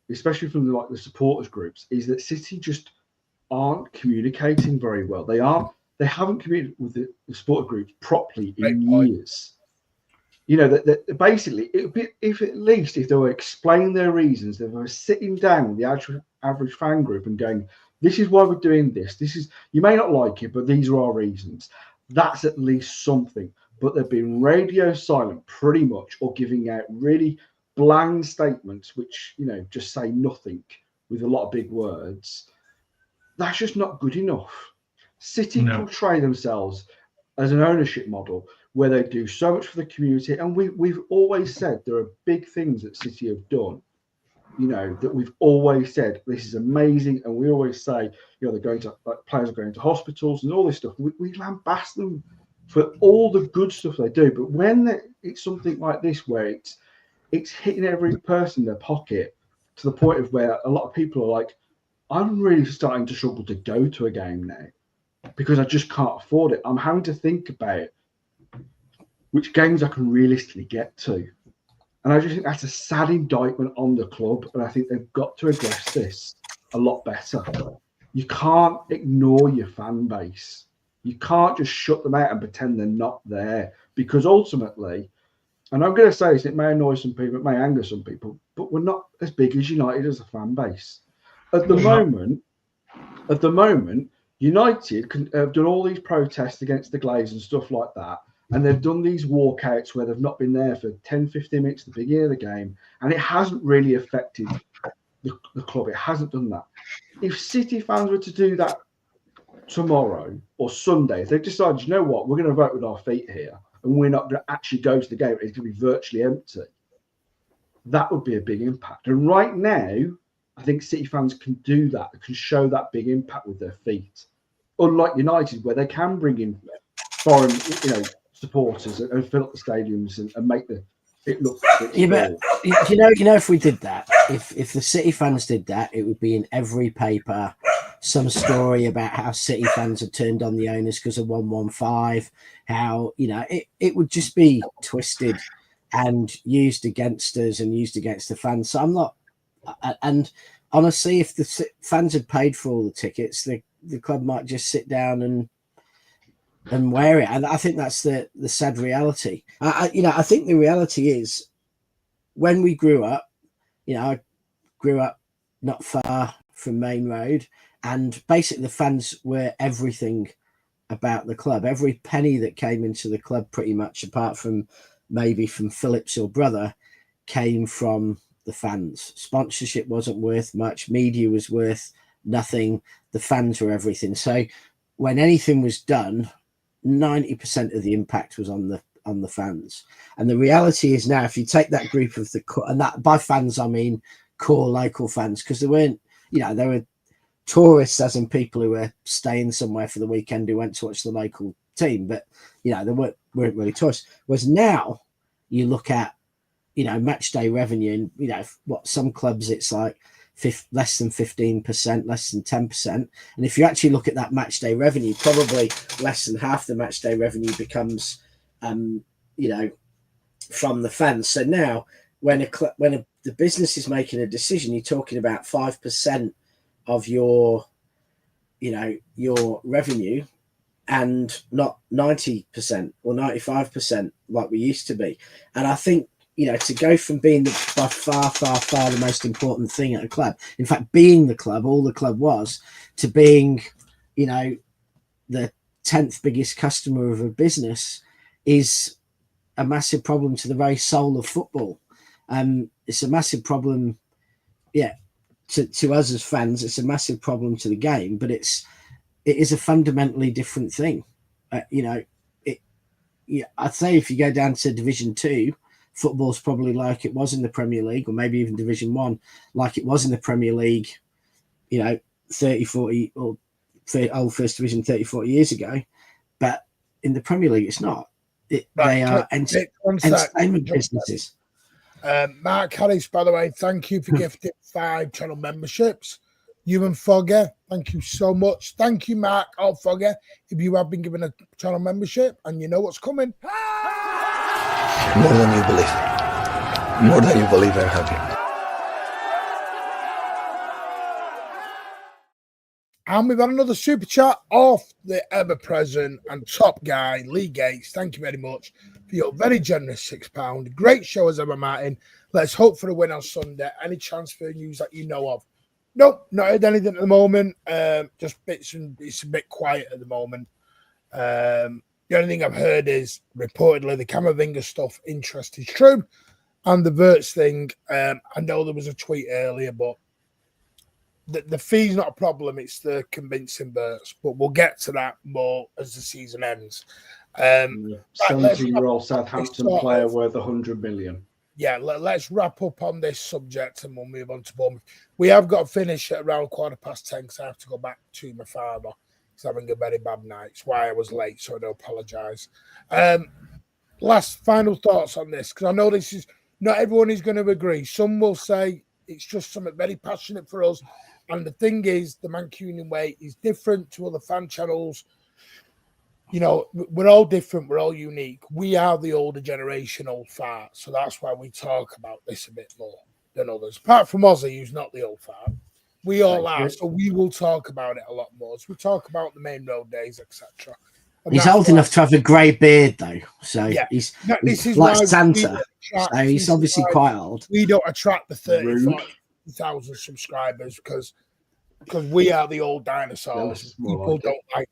especially from the supporters groups, is that City just aren't communicating very well. They haven't communicated with the supporter groups properly in years. You know, that basically, it would be, if at least if they were explaining their reasons, they were sitting down with the average fan group and going, this is why we're doing this. This is, you may not like it, but these are our reasons. That's at least something. But they've been radio silent pretty much, or giving out really bland statements, which, you know, just say nothing with a lot of big words. That's just not good enough. City portray themselves as an ownership model where they do so much for the community, and we've always said there are big things that City have done, you know, that we've always said this is amazing, and we always say, you know, they're going to, like, players are going to hospitals and all this stuff. We lambast them for all the good stuff they do, but when it's something like this where it's hitting every person in their pocket to the point of where a lot of people are like, I'm really starting to struggle to go to a game now because I just can't afford it. I'm having to think about which games I can realistically get to. And I just think that's a sad indictment on the club. And I think they've got to address this a lot better. You can't ignore your fan base. You can't just shut them out and pretend they're not there, because ultimately, and I'm going to say this, it may annoy some people, it may anger some people, but we're not as big as United as a fan base. At the moment, United have done all these protests against the Glazers and stuff like that, and they've done these walkouts where they've not been there for 10, 15 minutes at the beginning of the game, and it hasn't really affected the club. It hasn't done that. If City fans were to do that tomorrow or Sunday, if they decided, you know what, we're going to vote with our feet here, and we're not going to actually go to the game, it's going to be virtually empty, that would be a big impact. And right now, I think City fans can do that. They can show that big impact with their feet. Unlike United, where they can bring in foreign, you know, supporters and fill up the stadiums and make it look. Yeah, but you know, if we did that, if the City fans did that, it would be in every paper. Some story about how City fans had turned on the owners because of 115. How, you know, it would just be twisted and used against us and used against the fans. So I'm not. And honestly, if the fans had paid for all the tickets, the club might just sit down and wear it. And I think that's the sad reality. I think the reality is, when we grew up, you know, I grew up not far from Main Road, and basically the fans were everything about the club. Every penny that came into the club, pretty much, apart from maybe from Phillips or Brother, came from the fans. Sponsorship wasn't worth much. Media was worth nothing. The fans were everything. So when anything was done, 90% of the impact was on the fans. And the reality is now, if you take that group of and that by fans I mean core local fans, because there weren't, you know, there were tourists, as in people who were staying somewhere for the weekend who went to watch the local team, but you know, they weren't really tourists. Whereas now you look at, you know, match day revenue, and you know what, some clubs it's like less than 15%, less than 10%, and if you actually look at that match day revenue, probably less than half the match day revenue becomes you know, from the fans. So now when the business is making a decision, you're talking about 5% of your, you know, your revenue, and not 90% or 95% like we used to be. And I think, you know, to go from being by far the most important thing at a club, in fact, being the club, all the club was, to being, you know, the 10th biggest customer of a business is a massive problem to the very soul of football. It's a massive problem, yeah, to us as fans. It's a massive problem to the game, but it is a fundamentally different thing. You know, I'd say if you go down to Division 2, football's probably like it was in the Premier League, or maybe even Division 1, like it was in the Premier League, you know, 30, 40, or old First Division 30, 40 years ago. But in the Premier League, it's not. They are entertainment businesses. Mark Harris, by the way, thank you for gifting 5 channel memberships. You and Fogger, thank you so much. Thank you, Mark or Fogger, if you have been given a channel membership and you know what's coming. More than you believe. More than you believe, I'm happy. And we've had another super chat off the ever-present and top guy, Lee Gates. Thank you very much for your very generous £6. Great show as ever, Martin. Let's hope for a win on Sunday. Any transfer news that you know of? Nope, not heard anything at the moment. Just bits, and it's a bit quiet at the moment. The only thing I've heard is reportedly the Camavinga stuff, interest is true. And the Verts thing, I know there was a tweet earlier, but the fee's not a problem. It's the convincing Verts, but we'll get to that more as the season ends. 17-year-old Southampton player worth 100 million. Yeah, let's wrap up on this subject and we'll move on to Bournemouth. We have got to finish at around 10:15 because I have to go back to my father. He's having a very bad night. It's why I was late, so I do apologise. Last final thoughts on this, because I know this is not everyone is going to agree. Some will say it's just something very passionate for us. And the thing is, the Mancunian way is different to other fan channels. You know, we're all different. We're all unique. We are the older generation, old fart. So that's why we talk about this a bit more than others. Apart from Ozzy, who's not the old fart. We all are. So we will talk about it a lot more. So we talk about the main road days, etc. He's old enough to have a grey beard, though. So yeah. he's this is like why Santa. So he's obviously quite old. We don't attract the 30,000 subscribers because we are the old dinosaurs. People don't like.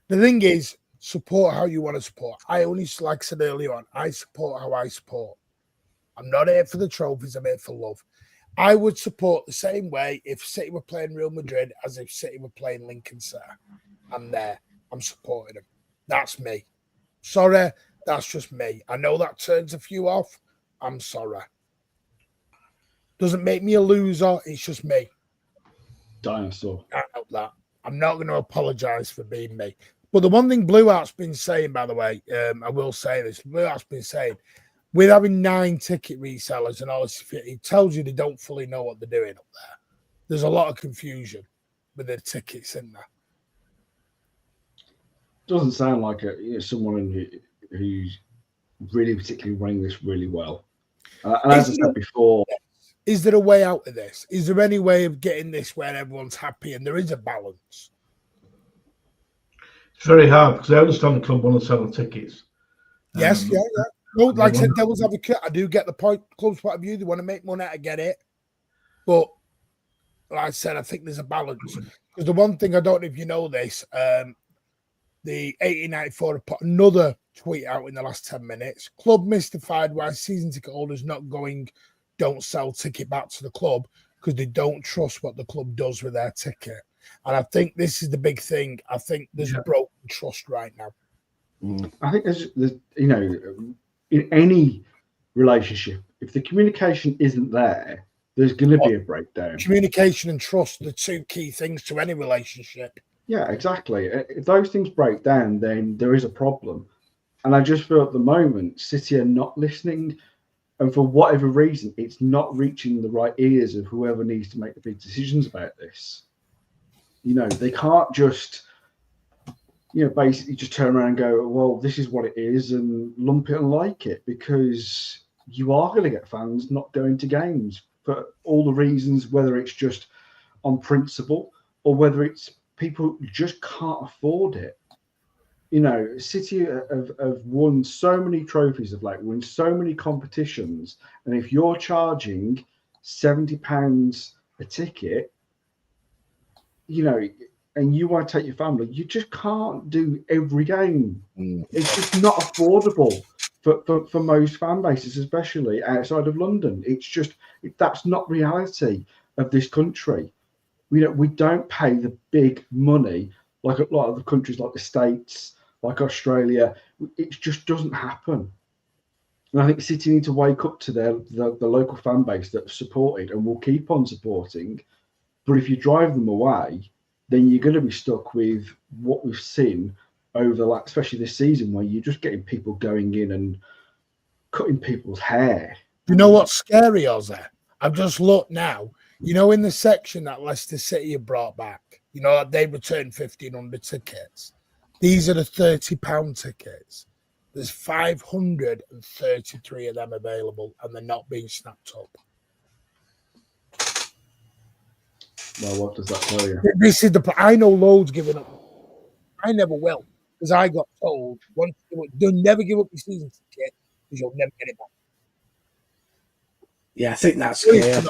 The thing is, support how you want to support. I only, like I said earlier on, I support how I support. I'm not here for the trophies. I'm here for love. I would support the same way if City were playing Real Madrid as if City were playing Lincoln City. I'm there. I'm supporting them. That's me. Sorry, that's just me. I know that turns a few off. I'm sorry. Doesn't make me a loser. It's just me. Dinosaur. I know that. I'm not going to apologise for being me. But the one thing Blue Art's been saying, by the way, I will say this. Blue Art's been saying, with having 9 ticket resellers and all this, it tells you they don't fully know what they're doing up there. There's a lot of confusion with the tickets in there. Doesn't sound like someone who's really particularly running this really well. And as I said before, is there a way out of this? Is there any way of getting this where everyone's happy and there is a balance? It's very hard because I understand the club want to sell the tickets. Yes, yeah. No, like I said, devil's advocate, I do get the club's point of view. They want to make money, I get it. But like I said, I think there's a balance. Because the one thing, I don't know if you know this, the 1894 put another tweet out in the last 10 minutes. Club mystified why season ticket holders don't sell ticket back to the club because they don't trust what the club does with their ticket. And I think this is the big thing. I think there's broken trust right now. I think there's in any relationship, if the communication isn't there, there's going to be a breakdown. Communication and trust, the two key things to any relationship. Yeah, exactly. If those things break down, then there is a problem. And I just feel at the moment, City are not listening. And for whatever reason, it's not reaching the right ears of whoever needs to make the big decisions about this. You know, they can't just, you know, basically just turn around and go, well, this is what it is, and lump it and like it, because you are going to get fans not going to games for all the reasons, whether it's just on principle or whether it's people just can't afford it. You know, City have won so many trophies of like won so many competitions, and if you're charging £70 a ticket, you know, and you want to take your family, you just can't do every game. It's just not affordable for most fan bases, especially outside of London. It's just that's not reality of this country. We don't pay the big money like a lot of the countries like the States, like Australia. It just doesn't happen. And I think City need to wake up to the local fan base that have supported and will keep on supporting. But if you drive them away, then you're going to be stuck with what we've seen over the last, especially this season, where you're just getting people going in and cutting people's hair. You know what's scary, Ozzy? I've just looked now. You know, in the section that Leicester City have brought back, you know, they returned 1,500 tickets. These are the £30 tickets. There's 533 of them available, and they're not being snapped up. Well, what does that tell you? This is I know loads giving up. I never will, because I got told once don't never give up your season ticket because you'll never get it back. Yeah, I think that's clear.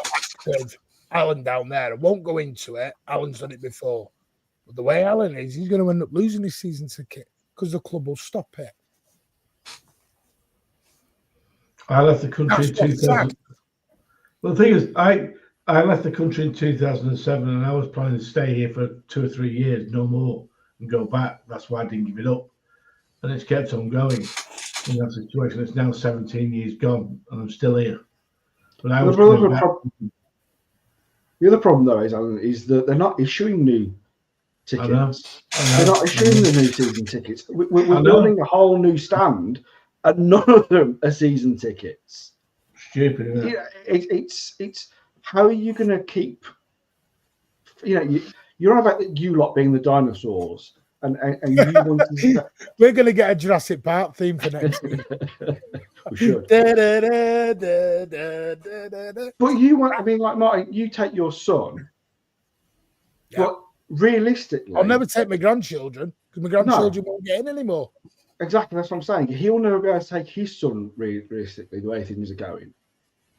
Alan down there, I won't go into it. Alan's done it before, but the way Alan is, he's going to end up losing his season ticket because the club will stop it. I left the country in 2000. Well, the thing is, I left the country in 2007, and I was planning to stay here for 2 or 3 years, no more, and go back. That's why I didn't give it up, and it's kept on going in that situation. It's now 17 years gone, and I'm still here. But I was the other problem, though, Alan, is that they're not issuing new tickets. I know. They're not issuing the new season tickets. We're building a whole new stand, and none of them are season tickets. Stupid, isn't it? It's how are you going to keep? You know, you're on about you lot being the dinosaurs, and you want to. We're going to get a Jurassic Park theme for next week. We should. But you want, I mean, like Martin, you take your son, but realistically, I'll never take my grandchildren because my grandchildren won't get in anymore. Exactly, that's what I'm saying. He'll never be able to take his son realistically the way things are going.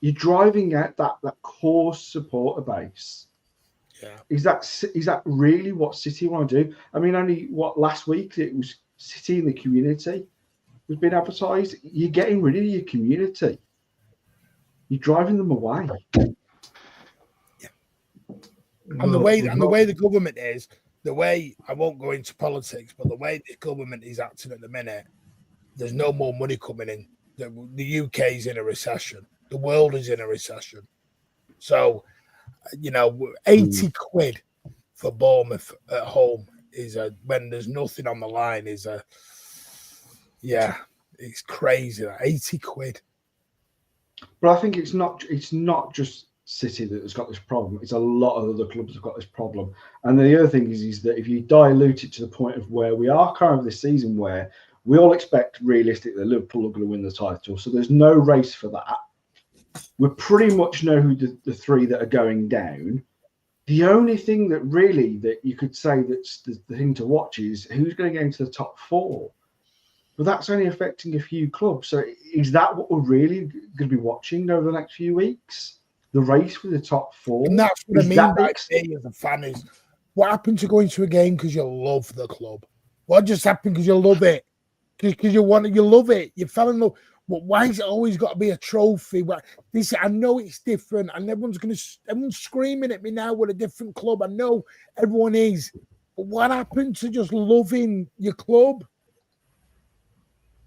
You're driving out that core supporter base. Yeah. Is that really what City want to do? I mean, only last week it was City in the community was being advertised. You're getting rid of your community. You're driving them away. Yeah. And the way the government is, the way I won't go into politics, but the way the government is acting at the minute, there's no more money coming in. The UK is in a recession. The world is in a recession. So, you know, 80 quid for Bournemouth at home is when there's nothing on the line it's crazy. 80 quid. But I think it's not just City that has got this problem. It's a lot of other clubs have got this problem. And the other thing is that if you dilute it to the point of where we are kind of this season, where we all expect realistically that Liverpool are going to win the title, so there's no race for that. We pretty much know who the three that are going down. The only thing that really that you could say that's the thing to watch is who's going to get into the top 4. But that's only affecting a few clubs. So is that what we're really going to be watching over the next few weeks? The race for the top 4? And that's what I mean by me as a fan is what happened to going to a game because you love the club? What just happened because you love it? Because you love it. You fell in love. But why has it always got to be a trophy? I know it's different, and everyone's screaming at me now. We're a different club. I know everyone is. But what happened to just loving your club?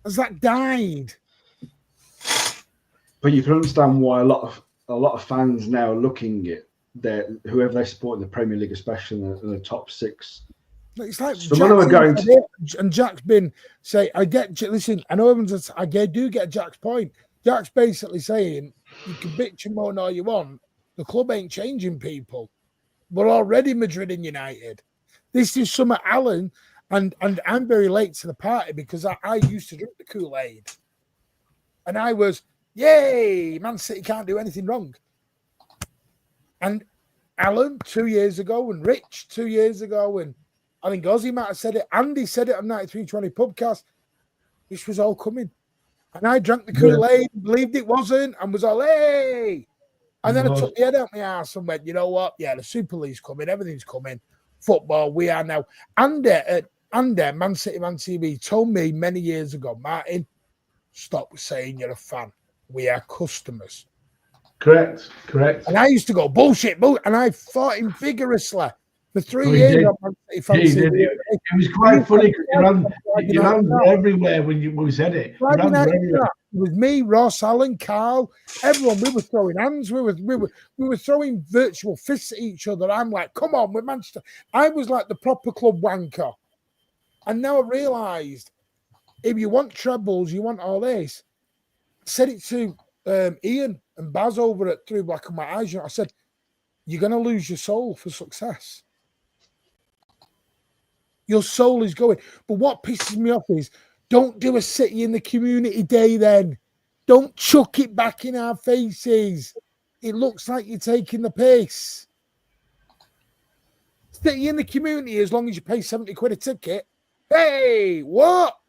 Has that died? But you can understand why a lot of a lot of fans now are looking at whoever they support in the Premier League, especially in the top 6. It's like Some of them are going and Jack's been say, I know everyone's I do get Jack's point. Jack's basically saying you can bitch and moan all you want. The club ain't changing people. We're already Madrid and United. This is some Alan, and I'm very late to the party because I used to drink the Kool-Aid. And I was, yay, Man City can't do anything wrong. And Alan 2 years ago, and Rich 2 years ago, and I think Ozzy might have said it. Andy said it on 9320 podcast. This was all coming. And I drank the Kool-Aid, believed it wasn't, and was all, hey. And then I took the head out my ass and went, you know what? Yeah, the Super League's coming. Everything's coming. Football, we are now. Andy at Man City Man TV told me many years ago, Martin, stop saying you're a fan. We are customers. Correct. And I used to go, bullshit. And I fought him vigorously. For 3 years, it was quite funny because you ran everywhere when we said it. It was me, Ross, Alan, Carl, everyone. We were throwing hands. We were throwing virtual fists at each other. I'm like, come on, we're Manchester. I was like the proper club wanker. And now I realised, if you want trebles, you want all this. I said it to Ian and Baz over at Through Black and White Eyes. I said, you're going to lose your soul for success. Your soul is going. But what pisses me off is don't do a City in the Community Day then. Don't chuck it back in our faces. It looks like you're taking the piss. City in the Community, as long as you pay 70 quid a ticket. Hey, what?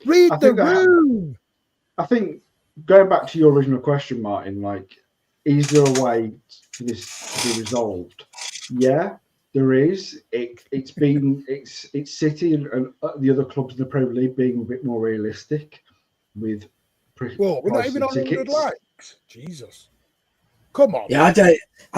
Read the room. I think going back to your original question, Martin, like, is there a way for this to be resolved? Yeah. There is. It's City and the other clubs in the Premier League being a bit more realistic with we're not even on 100 likes. Jesus, come on. Yeah, I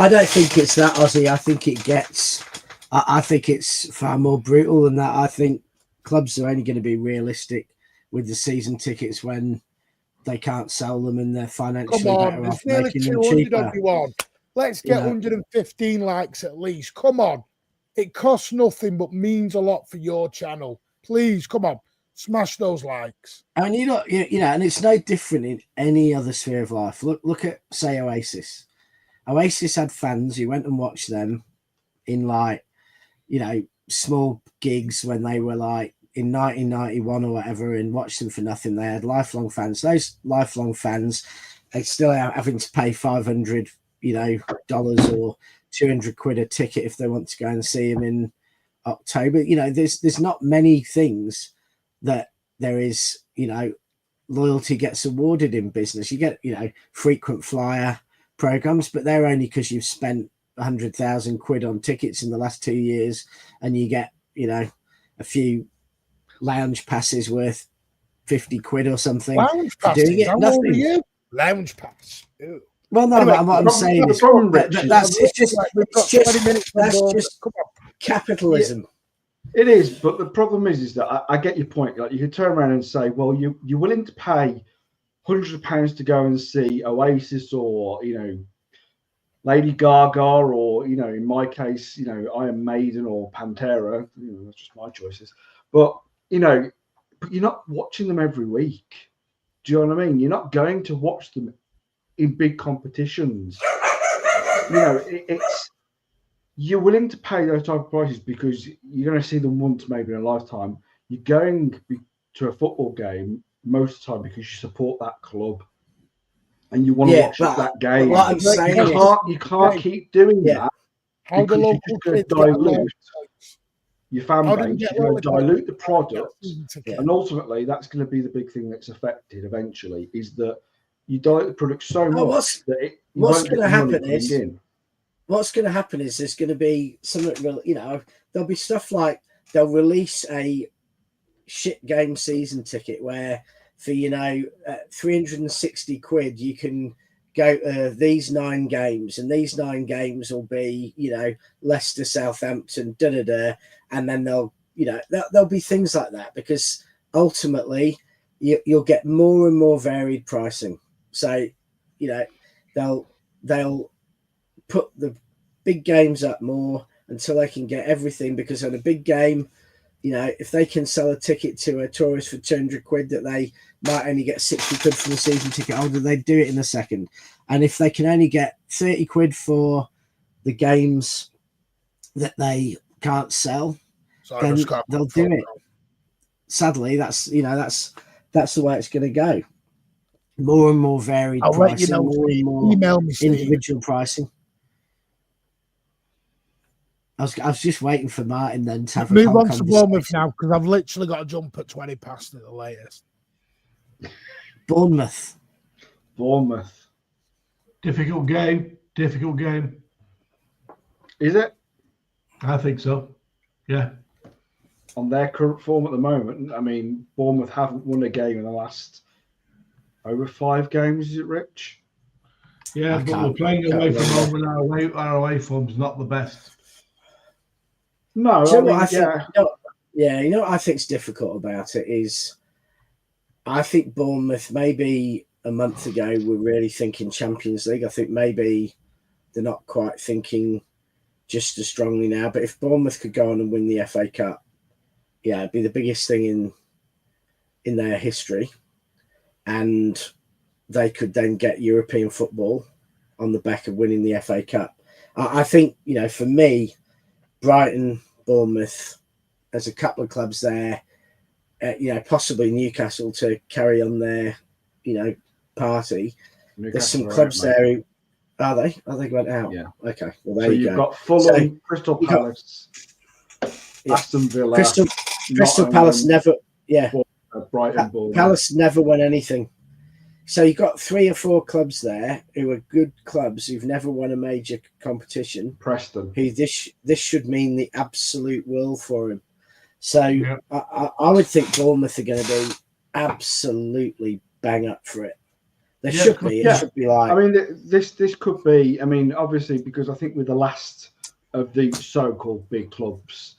don't think it's that, Ozzy. I think it gets. I think it's far more brutal than that. I think clubs are only going to be realistic with the season tickets when they can't sell them and they're financially better off making them cheaper. Let's get 115 likes at least. Come on. It costs nothing but means a lot for your channel. Please, come on. Smash those likes. I mean, and it's no different in any other sphere of life. Look at, say, Oasis. Oasis had fans who went and watched them in, like, small gigs when they were, like, in 1991 or whatever, and watched them for nothing. They had lifelong fans. Those lifelong fans, they still are having to pay $500 dollars or 200 quid a ticket if they want to go and see him in October. There's not many things that there is, loyalty gets awarded in business. You get, frequent flyer programs, but they're only because you've spent 100,000 quid on tickets in the last 2 years, and you get, a few lounge passes worth 50 quid or something. Lounge passes? Nothing. Lounge pass. Ew. Well, no, anyway, what I'm saying is that's just capitalism. It is, but the problem is that I get your point. Like, you could turn around and say, well, you're willing to pay £100 to go and see Oasis or Lady Gaga or in my case, Iron Maiden or Pantera. That's just my choices. But but you're not watching them every week. Do you know what I mean? You're not going to watch them in big competitions. It's you're willing to pay those type of prices because you're going to see them once maybe in a lifetime. You're going to a football game most of the time because you support that club and you want to watch that game. What I'm saying you can't keep doing that because you're just going to dilute your fan base. You're going to dilute the product, and ultimately that's going to be the big thing that's affected eventually, is that you dilute the product so much that what's going to happen is there's going to be something real. There'll be stuff like they'll release a shit game season ticket where for 360 quid you can go these 9 games, and these 9 games will be Leicester, Southampton, and then there'll be things like that, because ultimately you'll get more and more varied pricing. So, they'll put the big games up more until they can get everything, because on a big game, if they can sell a ticket to a tourist for 200 quid that they might only get 60 quid for the season ticket holder, they do it in a second. And if they can only get 30 quid for the games that they can't sell, then they'll do it. Sadly, that's the way it's going to go. More and more varied pricing, more and more individual pricing. I was just waiting for Martin then to have move on to Bournemouth now, because I've literally got to jump at 20 past at the latest. Bournemouth. Difficult game. Is it? I think so. Yeah. On their current form at the moment, I mean, Bournemouth haven't won a game in the last over 5 games. Is it, Rich? Yeah, but we're playing away from home, and our away form's not the best. No, what I think's difficult about it is, I think Bournemouth, maybe a month ago, were really thinking Champions League. I think maybe they're not quite thinking just as strongly now. But if Bournemouth could go on and win the FA Cup, it'd be the biggest thing in their history, and they could then get European football on the back of winning the FA Cup. I think, for me, Brighton, Bournemouth, there's a couple of clubs there, possibly Newcastle to carry on their, party. Newcastle, there's some clubs there who, are they? Oh, they went out? Yeah. Okay. Well, there you go. You've got Fulham, Crystal Palace, Aston Villa. Crystal Palace never, Brighton, Bournemouth. Palace never won anything. So you've got 3 or 4 clubs there who are good clubs who've never won a major competition. Preston. This should mean the absolute world for him. So I would think Bournemouth are going to be absolutely bang up for it. They should be. It should be like. I mean, this could be. I mean, obviously, because I think with the last of the so-called big clubs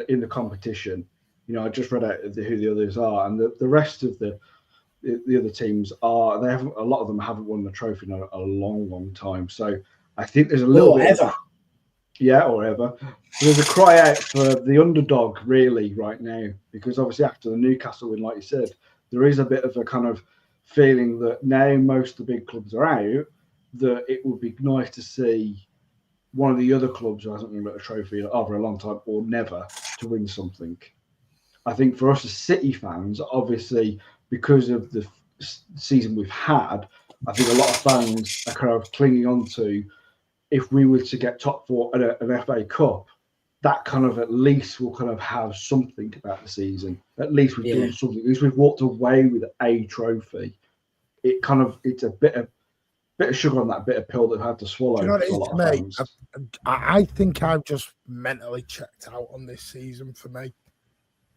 in the competition, I just read out who the others are, and the rest of the other teams a lot of them haven't won the trophy in a long time. So I think there's a little bit or ever. There's a cry out for the underdog really right now, because obviously after the Newcastle win, like you said, there is a bit of a kind of feeling that now most of the big clubs are out, that it would be nice to see one of the other clubs who hasn't won a trophy over a long time or never to win something. I think for us as City fans, obviously, because of the season we've had, I think a lot of fans are kind of clinging on to, if we were to get top 4 at an FA Cup, that kind of at least will kind of have something about the season. At least we've done something. At least we've walked away with a trophy. It's a bit of sugar on that bit of pill that I've had to swallow. You know what it is to me? I think I've just mentally checked out on this season for me.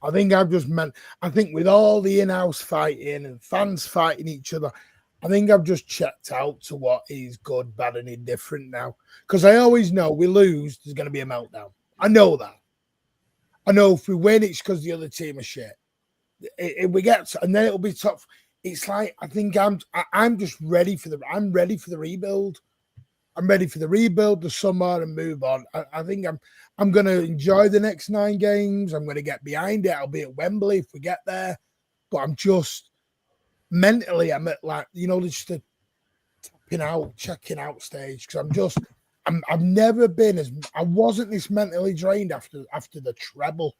I think with all the in-house fighting and fans fighting each other, I think I've just checked out to what is good, bad, and indifferent now. Because I always know we lose, there's going to be a meltdown. I know that. I know if we win, it's because the other team are shit. If we get, and then it'll be tough. It's like, I think I'm just ready for the rebuild. I'm ready for the rebuild, the summer, and move on. I think I'm going to enjoy the next 9 games. I'm going to get behind it. I'll be at Wembley if we get there. But I'm just mentally, I'm at just a tapping out, checking out stage, because I've never been I wasn't this mentally drained after the treble.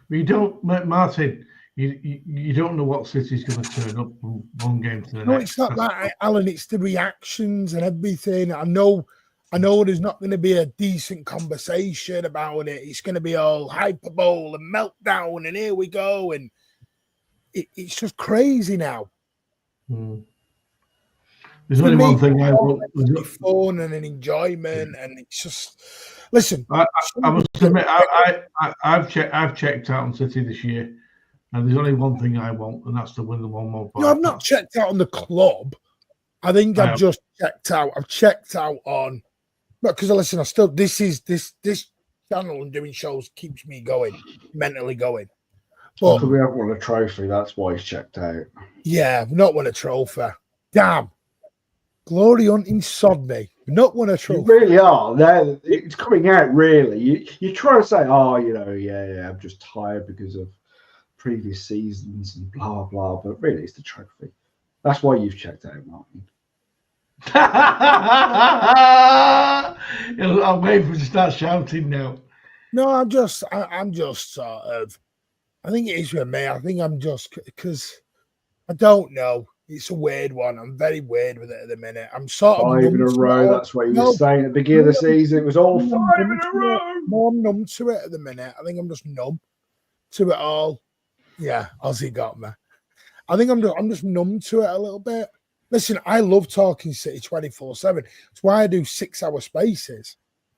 You don't, Martin. You don't know what City's going to turn up from one game to the next. No, it's not that, Alan. It's the reactions and everything. I know there's not going to be a decent conversation about it. It's going to be all hyperbole and meltdown, and here we go, and it's just crazy now. There's only one thing I want: fun and an enjoyment, and it's just listen. I must admit, I've checked out on City this year. And there's only one thing I want, and that's to win the one more. No, I've not checked out on the club. I think I've just checked out. I've checked out on, because listen, I still this channel and doing shows keeps me going, mentally going. But we haven't won a trophy. That's why he's checked out. Yeah, I've not won a trophy. Damn, glory hunting sod me. Not won a You trophy. really are. It's coming out, really. You try to say, oh, yeah, I'm just tired because of previous seasons and blah, blah. But really, it's the trophy. That's why you've checked out, Martin. I'm waiting for him to start shouting now. No, I'm just sort of, I think it is with me. I think I'm just, because I don't know. It's a weird one. I'm very weird with it at the minute. I'm sort of 5 in a row. That's what he was saying at the beginning of the season. It was all 5 in a row. I'm numb to it at the minute. I think I'm just numb to it all. Yeah, Ozzy got me. I think I'm just numb to it a little bit. Listen, I love talking City 24/7. It's why I do 6-hour spaces.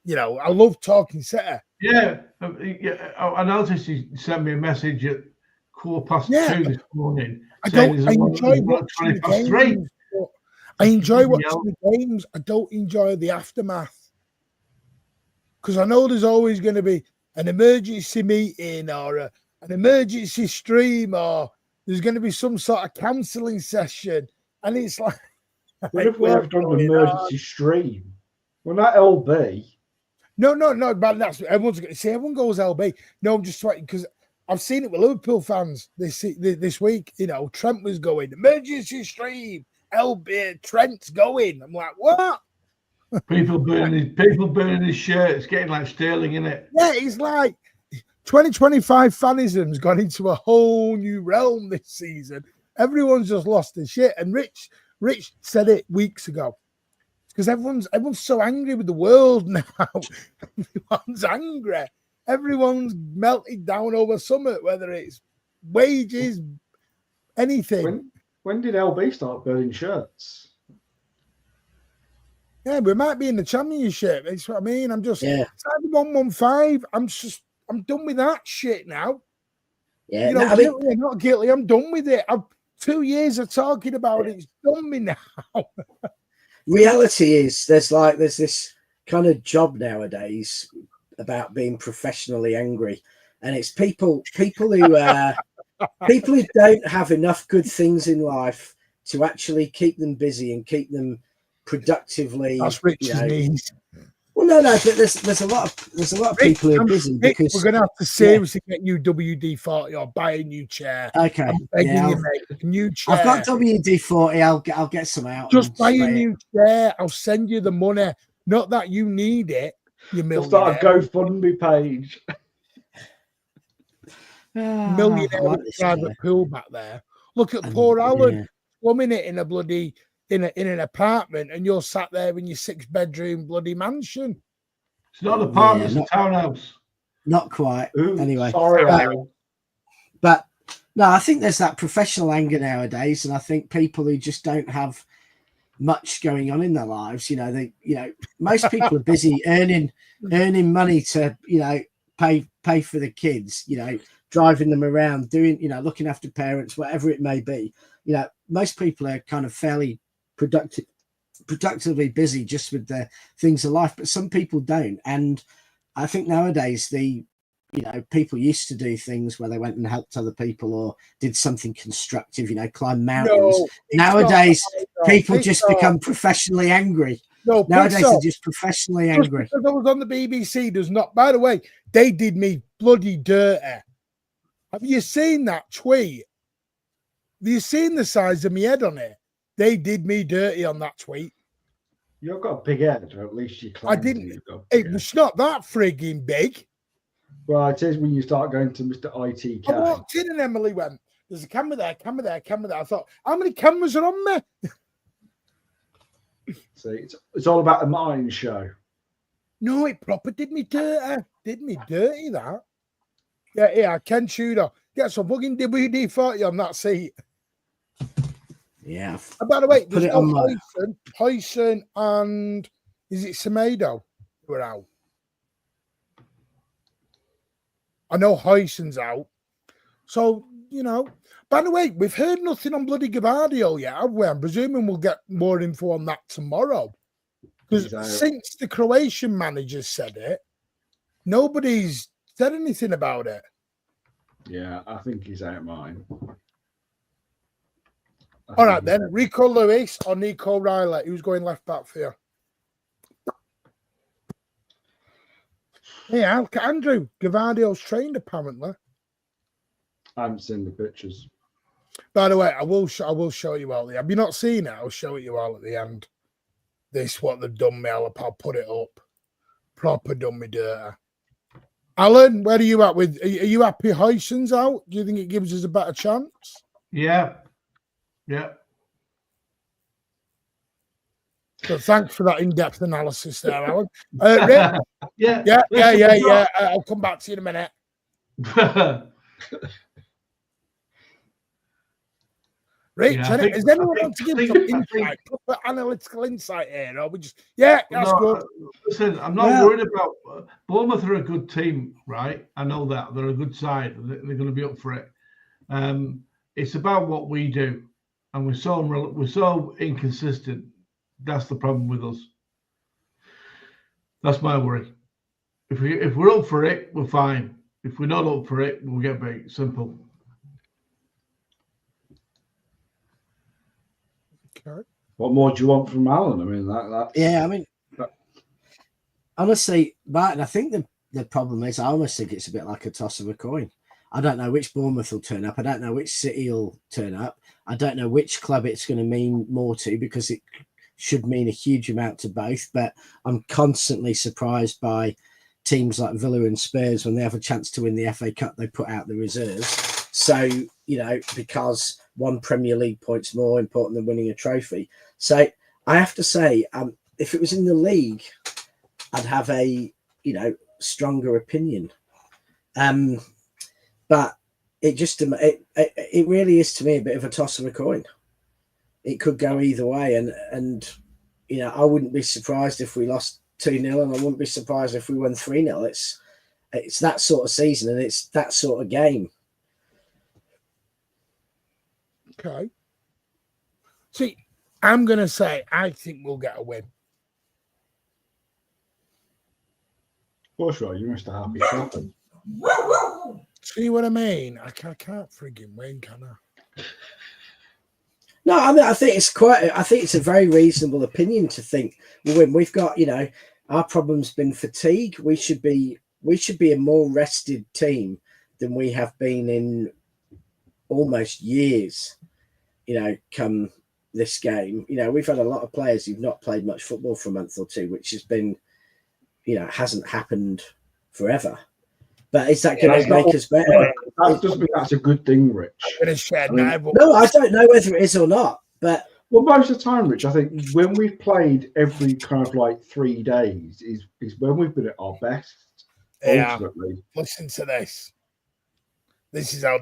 I love talking City. Yeah, I noticed you sent me a message at 2:15 this morning. I enjoy watching the games. I enjoy watching the games. I don't enjoy the aftermath, because I know there's always going to be an emergency meeting or an emergency stream, or there's going to be some sort of counselling session, and it's like, what if we have done an emergency stream? Well, not LB. No, but that's everyone's going to say. Everyone goes LB. No, I'm just waiting, because I've seen it with Liverpool fans this week. Trent was going emergency stream. LB, Trent's going. I'm like, what? People burning his shirt. It's getting like Sterling, isn't it? Yeah, it's like 2025 fanism's gone into a whole new realm this season. Everyone's just lost their shit. And Rich said it weeks ago. Because everyone's so angry with the world now. Everyone's angry. Everyone's melted down over something, whether it's wages, anything. When did LB start burning shirts? Yeah, we might be in the championship. That's what I mean. I'm just 115. I'm done with that shit now. Yeah, guilty or not guilty, I'm done with it. 2 years of talking about it. It's done me now. Reality is there's this kind of job nowadays about being professionally angry, and it's people who people who don't have enough good things in life to actually keep them busy and keep them productively. That's Rich's knees. Well, no, but there's a lot of people who are busy because we're going to have to seriously get you WD-40 or buy a new chair. Okay, I'm begging you, mate, a new chair. I've got WD-40. I'll get some out. Just buy a new chair. I'll send you the money. Not that you need it. You millionaire. We'll start a GoFundMe page. Millionaire with a private pool back there. Look at poor Alan swimming it in a bloody in an apartment, and you're sat there in your 6-bedroom bloody mansion. It's not an apartment, it's a townhouse. Not quite. Ooh, anyway, sorry, but no, I think there's that professional anger nowadays, and I think people who just don't have much going on in their lives, most people are busy earning money to, pay for the kids, driving them around, doing, looking after parents, whatever it may be. Most people are kind of fairly productively busy just with their things of life, but some people don't. And I think nowadays people used to do things where they went and helped other people or did something constructive, climb mountains. Nowadays, people just become professionally angry. No, nowadays they're just professionally angry. Because I was on the BBC does not. By the way, they did me bloody dirty. Have you seen that tweet? Have you seen the size of my head on it? They did me dirty on that tweet. You've got a big head, or at least you claim. I didn't. It was not that frigging big. Well, it is when you start going to Mr. ITK. I walked in and Emily went, "There's a camera there, camera there, camera there." I thought, how many cameras are on me? See, it's all about the mind show. No, it proper did me dirty. Did me dirty, that. Yeah, Ken Tudor. Get some fucking WD-40 on that seat. Yeah. And by the way, there's no Huyson and is it Semedo who are out? I know Huyson's out. So, by the way, we've heard nothing on bloody Gavardio yet, have we? I'm presuming we'll get more info on that tomorrow. Because since the Croatian manager said it, nobody's said anything about it. Yeah, I think he's out of mine. All right, then. Rico Lewis or Nico Riley? Who's going left back for you? Yeah, Andrew. Gavardio's trained, apparently. I haven't seen the pictures. By the way, I will show you all. Have you not seen it? I'll show it you all at the end. This what they've done me. I'll put it up. Proper done me dirty. Alan, where are you at with? Are you happy Huyson's out? Do you think it gives us a better chance? Yeah. So thanks for that in-depth analysis there, Alan. Rick? Yeah. I'll come back to you in a minute. Rich, is anyone want to give some insight, proper analytical insight here? Or we just, that's good. Listen, I'm not worried about Bournemouth are a good team, right? I know that. They're a good side. They're going to be up for it. It's about what we do. And we're so inconsistent. That's the problem with us. That's my worry. If we're up for it, we're fine. If we're not up for it, we'll get beat. Simple. Okay. What more do you want from Alan? I mean, that's... Yeah, I mean, honestly, Martin, I think the problem is I almost think it's a bit like a toss of a coin. I don't know which Bournemouth will turn up. I don't know which City will turn up. I don't know which club it's going to mean more to, because it should mean a huge amount to both. But I'm constantly surprised by teams like Villa and Spurs when they have a chance to win the FA Cup, they put out the reserves. So, because one Premier League point's more important than winning a trophy. So I have to say, if it was in the league, I'd have a, stronger opinion. But it really is to me a bit of a toss of a coin. It could go either way. And I wouldn't be surprised if we lost 2-0, and I wouldn't be surprised if we won 3-0. It's that sort of season, and it's that sort of game. Okay. See, I'm going to say I think we'll get a win. For sure, you must have happy something. See what I mean? I can't frigging win, can I? No, I mean, I think it's a very reasonable opinion to think we'll win. We've got, our problem's been fatigue. We should be a more rested team than we have been in almost years. Come this game, we've had a lot of players who've not played much football for a month or two, which has been, hasn't happened forever. But is that going to make us better? That's a good thing, Rich. No, I don't know whether it is or not. But most of the time, Rich, I think when we've played every kind of 3 days is when we've been at our best. Yeah. Ultimately. Listen to this. This is how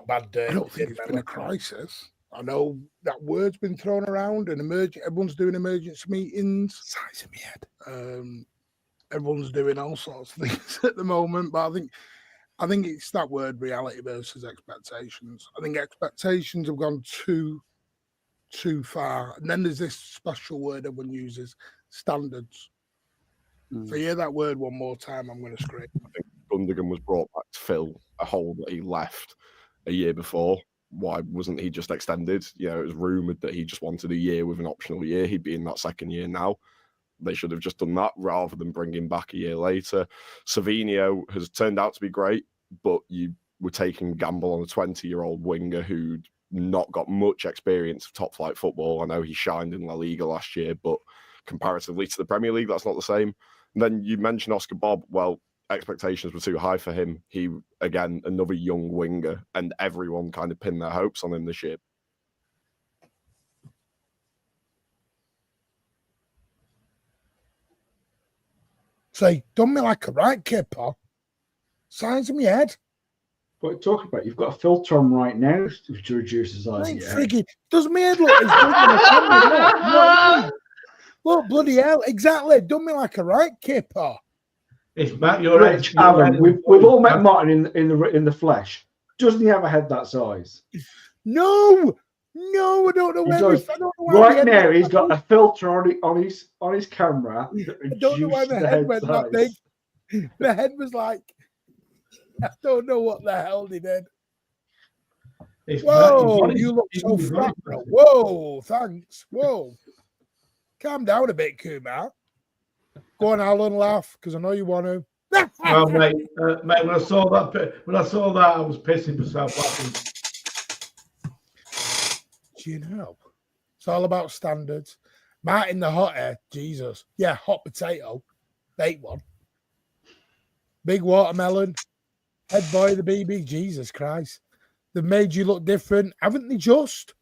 bad. I don't think it's been a crisis. I know that word's been thrown around, and everyone's doing emergency meetings. Size of my head. Everyone's doing all sorts of things at the moment, but I think it's that word, reality versus expectations. I think expectations have gone too far, and then there's this special word everyone uses: standards. If I hear that word one more time, I'm going to scream. I think Gundogan was brought back to fill a hole that he left a year before. Why wasn't he just extended? It was rumoured that he just wanted a year with an optional year. He'd be in that second year now. They should have just done that rather than bring him back a year later. Savinho has turned out to be great, but you were taking a gamble on a 20-year-old winger who'd not got much experience of top-flight football. I know he shined in La Liga last year, but comparatively to the Premier League, that's not the same. And then you mentioned Oscar Bob. Well, expectations were too high for him. He, again, another young winger, and everyone kind of pinned their hopes on him this year. Say, done me like a right kipper. Size of my head. What talk about? You've got a filter on right now to reduce the size of your head. Does my head look as big as a camera? Look, bloody hell. Exactly. Done me like a right kipper. It's Matt, you're right. Alan, we've all met Martin in the flesh. Doesn't he have a head that size? No, I don't know where. I don't know right now, he's got a filter on his camera. I don't know why the head went that big. The head was like, I don't know what the hell he did. Whoa, you look so fat, bro. Whoa, thanks. Whoa. Calm down a bit, Kumar. Go on, Alan, laugh, because I know you want to. Well, mate, when I saw that, I was pissing myself laughing. Do you know? It's all about standards. Martin the hot air, Jesus. Yeah, hot potato. Baked one. Big watermelon. Head boy the BB. Jesus Christ. They've made you look different, haven't they just?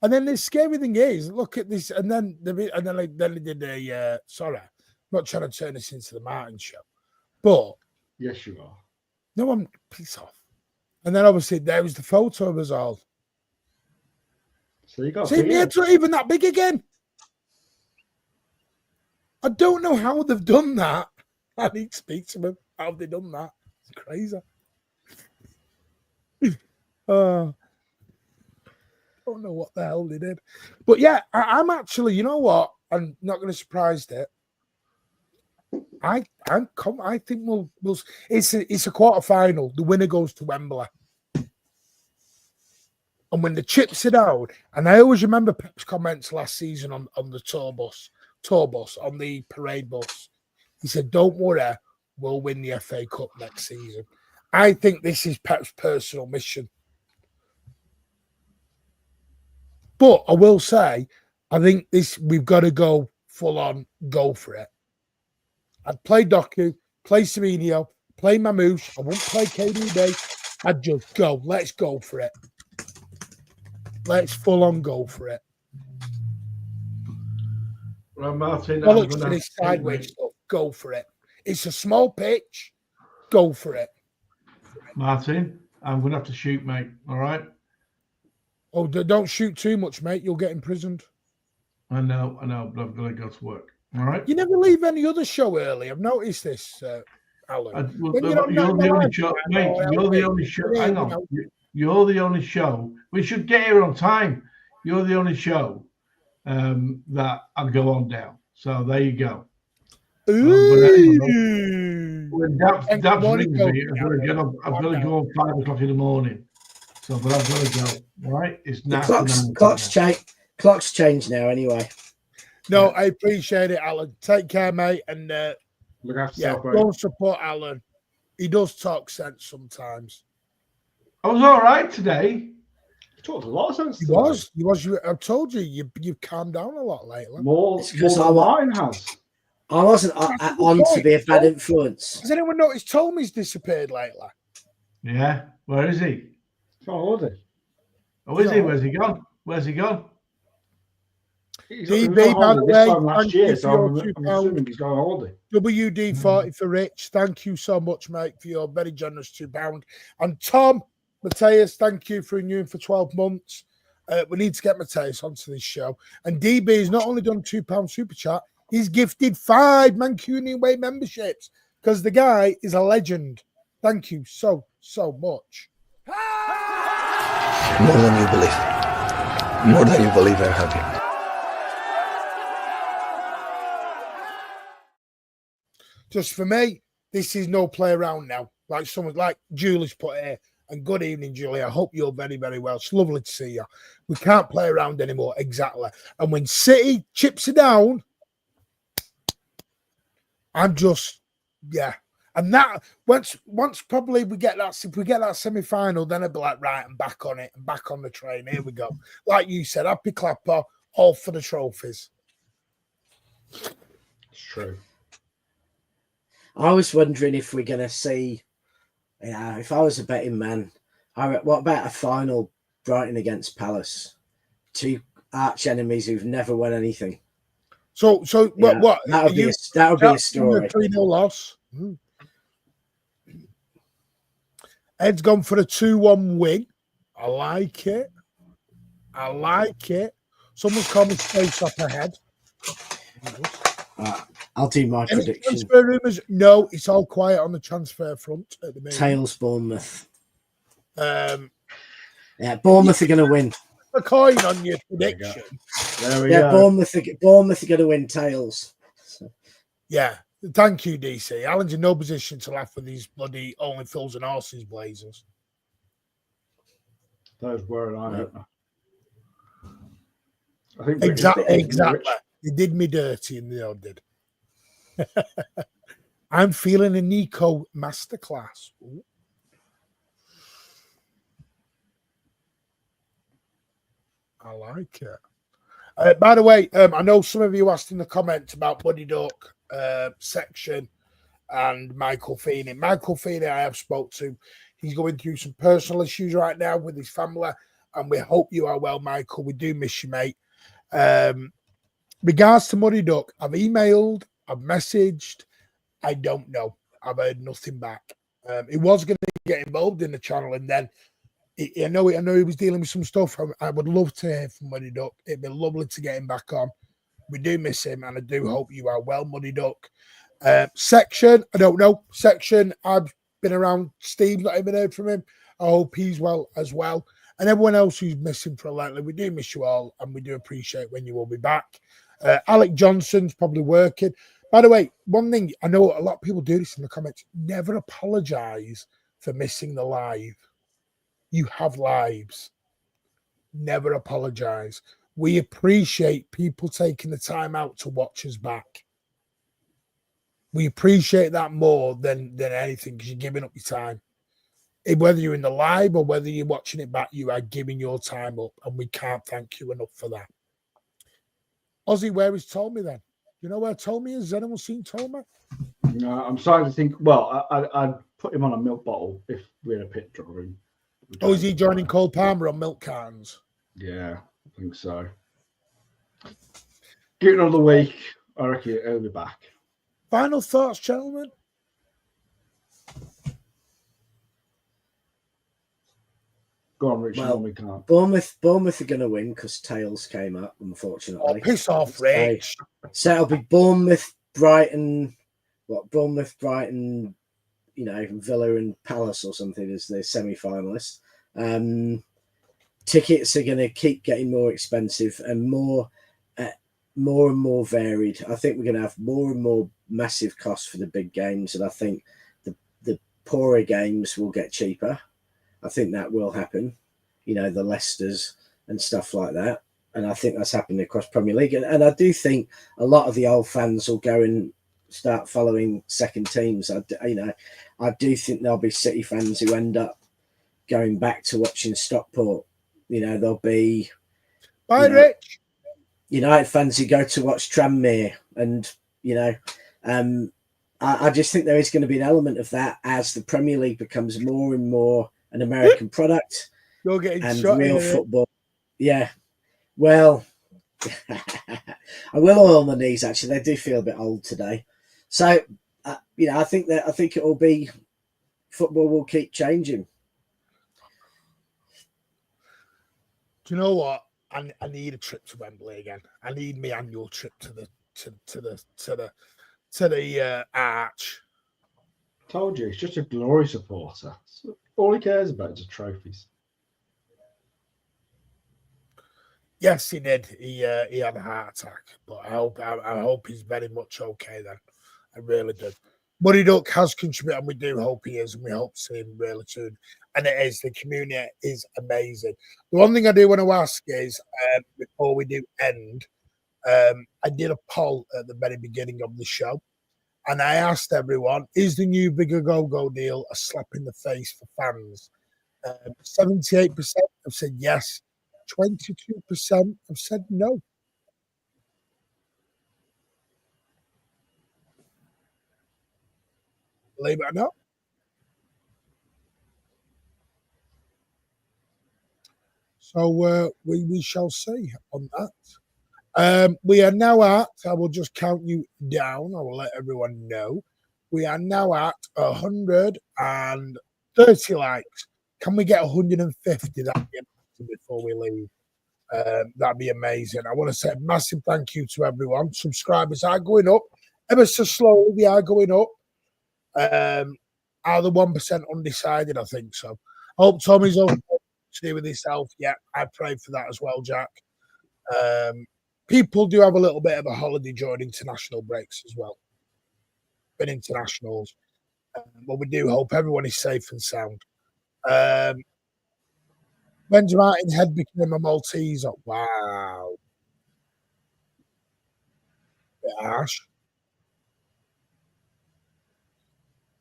And then the scary thing is, look at this, and then they did a sorry, I'm not trying to turn this into the Martin show. But yes, you are. No, I'm piss off. And then obviously there was the photo of us all. So you got see, my head's not even that big again. I don't know how they've done that. I need to speak to them. How have they done that? It's crazy. Don't know what the hell they did. But yeah, I'm actually, you know what? I'm not going to surprise it. I think we'll it's a quarter final. The winner goes to Wembley. And when the chips are down, and I always remember Pep's comments last season on the tour bus, on the parade bus. He said, don't worry, we'll win the FA Cup next season. I think this is Pep's personal mission. But I will say, I think we've got to go full on, go for it. I'd play Doku, play Semenyo, play Mamouche. I won't play KDB. I'd just go. Let's go for it. Let's full on go for it. Well, Martin, well, look for this sideways stuff. Go for it. It's a small pitch. Go for it. Martin, I'm going to have to shoot, mate. All right? Oh, don't shoot too much, mate. You'll get imprisoned. I know, but I've got to go to work. All right? You never leave any other show early. I've noticed this, Alan. You're the only show, mate. You're the only show. Hang on. You're the only show. We should get here on time. You're the only show that I'd go on now. So there you go. When Daps rings me, I've got to go on 5 o'clock in the morning. So, but I've got to go. All right? It's now. Clock's changed now anyway. No, I appreciate it, Alan. Take care, mate. And don't support Alan. He does talk sense sometimes. I was all right today. He talked a lot of sense. He was. I told you, you've calmed down a lot lately. More than mine has. I wasn't on to be a bad influence. Has anyone noticed Tomy's disappeared lately? Yeah. Where is he? He's on holiday. Oh, is he? Where's he gone? Where's he gone? DB, by the way, thank you for your £2. He's going on holiday. WD-40 for Rich. Thank you so much, mate, for your very generous £2. And Tom, Mateus, thank you for renewing for 12 months. We need to get Mateus onto this show. And DB has not only done £2 super chat, he's gifted 5 Mancunian Way memberships because the guy is a legend. Thank you so much. More than you believe. More than you believe I'm happy. Just for me, this is no play around now. Like someone like Julie's put here. And good evening, Julie. I hope you're very, very well. It's lovely to see you. We can't play around anymore. Exactly. And when City chips it down, I'm just, yeah. And that once probably we get that, if we get that semi-final, then I'd be like, right, I'm back on it. I'm back on the train. Here we go. Like you said, happy clapper, all for the trophies. It's true. I was wondering if we're going to see, if I was a betting man, what about a final Brighton against Palace? 2 arch enemies who've never won anything. So yeah, what? That would be a story. 3-0 loss. Ed's gone for a 2-1 win. I like it. Someone's called me space up ahead. I'll do my prediction. Transfer rumours? No, it's all quiet on the transfer front at the minute. Tails Bournemouth. Bournemouth are going to win. A coin on your prediction. There we go. Bournemouth are going to win tails. So. Yeah. Thank you, DC. Alan's in no position to laugh with these bloody only fools and horses blazers. Those were an eye opener. I think Exactly. You did me dirty, and they all did. I'm feeling a Nico masterclass. Ooh. I like it. By the way, I know some of you asked in the comments about Buddy Duck section and Michael Feeney. Michael Feeney, I have spoke to. He's going through some personal issues right now with his family, and we hope you are well, Michael. We do miss you, mate. Regards to Muddy Duck, I've emailed, I've messaged. I don't know. I've heard nothing back. He was going to get involved in the channel, and then I know he was dealing with some stuff. I would love to hear from Muddy Duck. It'd be lovely to get him back on. We do miss him, and I do hope you are well, Muddy Duck. Section, I don't know. Section, I've been around. Steve's not even heard from him. I hope he's well as well. And everyone else who's missing for lately, we do miss you all, and we do appreciate when you will be back. Alec Johnson's probably working. By the way, one thing, I know a lot of people do this in the comments. Never apologize for missing the live. You have lives. Never apologize. We appreciate people taking the time out to watch us back. We appreciate that more than anything, because you're giving up your time. Whether you're in the live or whether you're watching it back, you are giving your time up, and we can't thank you enough for that. Ozzy, where is Tommy then? You know where Tommy is? Has anyone seen Tommy? No, I'm starting to think. Well, I'd put him on a milk bottle if we had a pit drawing. Oh, is he joining Cole Palmer on milk cans? Yeah, I think so. Give it another week. I reckon he'll be back. Final thoughts, gentlemen? Go on, Richard. Well, we can't. Bournemouth are going to win because Tails came up, unfortunately. Oh, piss off, Rich. So it'll be Bournemouth, Brighton, you know, Villa and Palace or something as the semi-finalists. Tickets are going to keep getting more expensive and more and more varied. I think we're going to have more and more massive costs for the big games, and I think the poorer games will get cheaper. I think that will happen, you know, the Leicesters and stuff like that. And I think that's happening across Premier League. And I do think a lot of the old fans will go and start following second teams. I do think there'll be City fans who end up going back to watching Stockport. You know, there'll be Rich. United fans who go to watch Tranmere. And, you know, I just think there is going to be an element of that as the Premier League becomes more and more an American product. You're getting and shot real football. Yeah. Well, I will on my knees, actually. They do feel a bit old today. So, you know, I think it will be, football will keep changing. Do you know what? I need a trip to Wembley again. I need my annual trip to the Arch. Told you, he's just a glory supporter. All he cares about is the trophies. Yes, he did. He had a heart attack, but I hope he's very much okay then. I really do. Muddy Duck has contributed, and we do hope he is, and we hope to see him really soon. And it is, the community is amazing. The one thing I do want to ask is, before we do end, I did a poll at the very beginning of the show, and I asked everyone, is the new Viagogo deal a slap in the face for fans? 78% have said yes. 22% have said no. Believe it or not. So we shall see on that. We are now at, I will just count you down. I will let everyone know. We are now at 130 likes. Can we get 150? That'd be amazing before we leave. That'd be amazing. I want to say a massive thank you to everyone. Subscribers are going up ever so slowly. They are going up. Are the 1% undecided? I think so. I hope Tommy's okay to do with his health. Yeah, I pray for that as well, Jack. People do have a little bit of a holiday during international breaks as well. Been internationals. But we do hope everyone is safe and sound. When Martin's head became a Malteser. Wow. Bit harsh.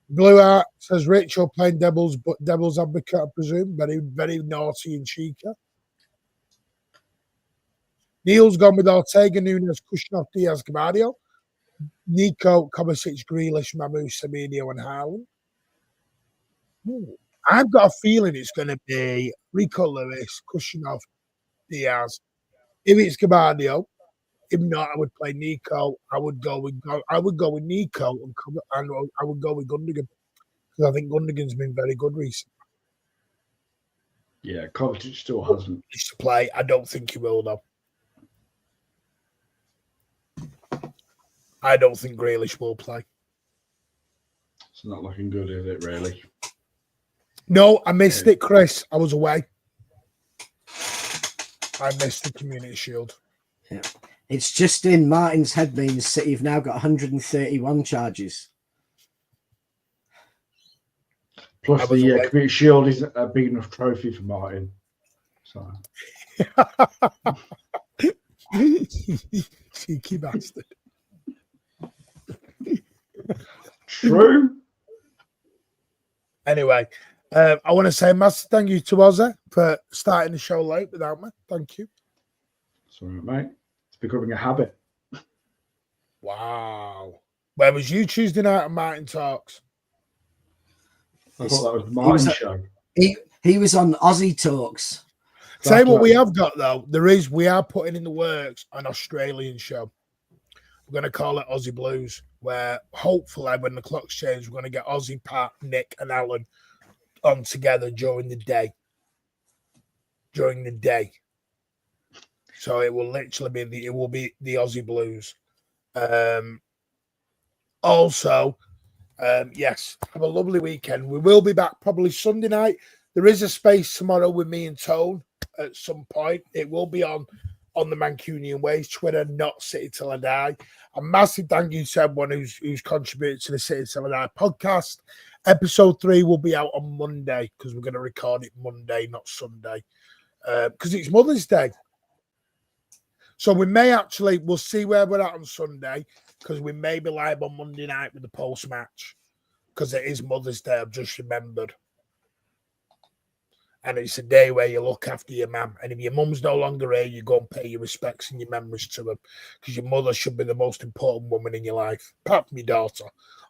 Blue Art says Rich, you're playing devil's advocate, I presume. Very, very naughty and cheeky. Neil's gone with Ortega, Nunes, Kushnov, Diaz, Gavardio. Nico, Kovacic, Grealish, Mamu, Semenyo, and Haaland. I've got a feeling it's going to be Rico Lewis, Kushnov, Diaz. If it's Gavardio, if not, I would play Nico. I would go with Nico, and I would go with Gundogan because I think Gundogan's been very good recently. Yeah, Kovacic still hasn't. He used to play. I don't think he will though. I don't think Grealish will play. It's not looking good, is it, really? No, I missed it, Chris. I was away. I missed the Community Shield. Yeah. It's just in Martin's head means City have now got 131 charges. Plus, the Community Shield isn't a big enough trophy for Martin. So. Cheeky bastard. True. Anyway, I want to say massive thank you to Ozzy for starting the show late without me. Thank you. Sorry, mate. It's becoming a habit. Wow. Where was you Tuesday night at Martin Talks? I thought that was the Martin show. He was on Aussie Talks. Tell you what we have got though. We are putting in the works an Australian show. We're going to call it Aussie Blues, where hopefully when the clocks change, we're going to get Aussie, Pat, Nick, and Alan on together during the day. So it will literally be the Aussie Blues. Also, yes, have a lovely weekend. We will be back probably Sunday night. There is a space tomorrow with me and Tone at some point. It will be on the Mancunian Ways Twitter, not City Till I Die. A massive thank you to everyone who's contributed to the City Till I Die podcast. Episode 3 will be out on Monday because we're going to record it Monday, not Sunday, because it's Mother's Day. So we'll see where we're at on Sunday because we may be live on Monday night with the post-match because it is Mother's Day, I've just remembered. And it's a day where you look after your mum. And if your mum's no longer here, you go and pay your respects and your memories to them because your mother should be the most important woman in your life. Apart from your daughter,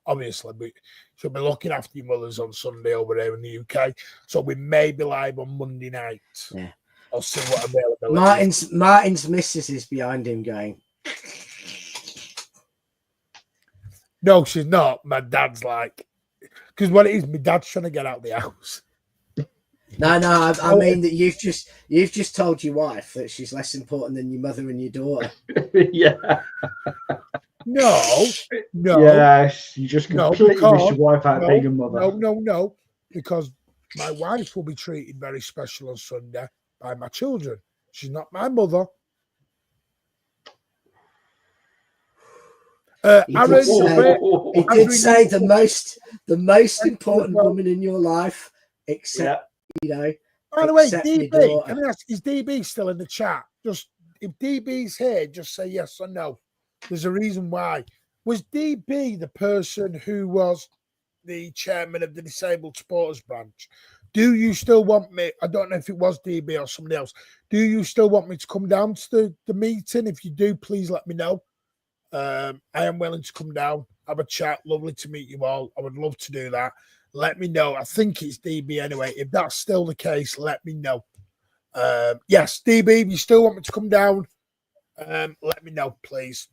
obviously. But you should be looking after your mothers on Sunday over here in the UK. So we may be live on Monday night. Yeah. I'll see what availability. Martin's missus is behind him going. No, she's not. My dad's like, because what it is, my dad's trying to get out of the house. No, I mean that you've just told your wife that she's less important than your mother and your daughter. Yeah. No. Yes, you just completely miss your wife out being a mother. No, because my wife will be treated very special on Sunday by my children. She's not my mother. He did say the most important woman in your life, except By the way, DB, can I ask, is DB still in the chat? Just if DB's here, just say yes or no. There's a reason why. Was DB the person who was the chairman of the disabled supporters branch? Do you still want me? I don't know if it was DB or somebody else. Do you still want me to come down to the meeting? If you do, please let me know. I am willing to come down, have a chat. Lovely to meet you all. I would love to do that. Let me know. I think it's DB anyway. If that's still the case, let me know. Yes, DB, if you still want me to come down, let me know, please.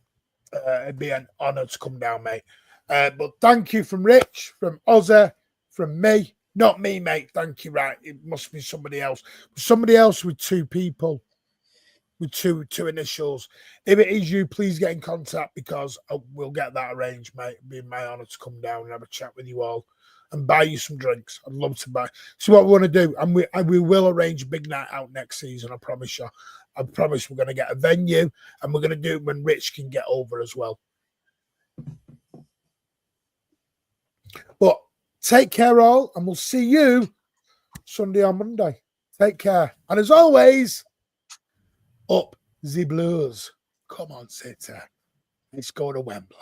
It'd be an honour to come down, mate. But thank you from Rich, from Ozzy, from me. Not me, mate. Thank you, right. It must be somebody else. Somebody else with two people, with two initials. If it is you, please get in contact because we'll get that arranged, mate. It'd be my honour to come down and have a chat with you all and buy you some drinks. I'd love to buy. So what we want to do, and we will arrange a big night out next season, I promise you. I promise we're going to get a venue and we're going to do it when Rich can get over as well. But take care all and we'll see you Sunday or Monday. Take care. And as always, up the Blues. Come on, City. Let's go to Wembley.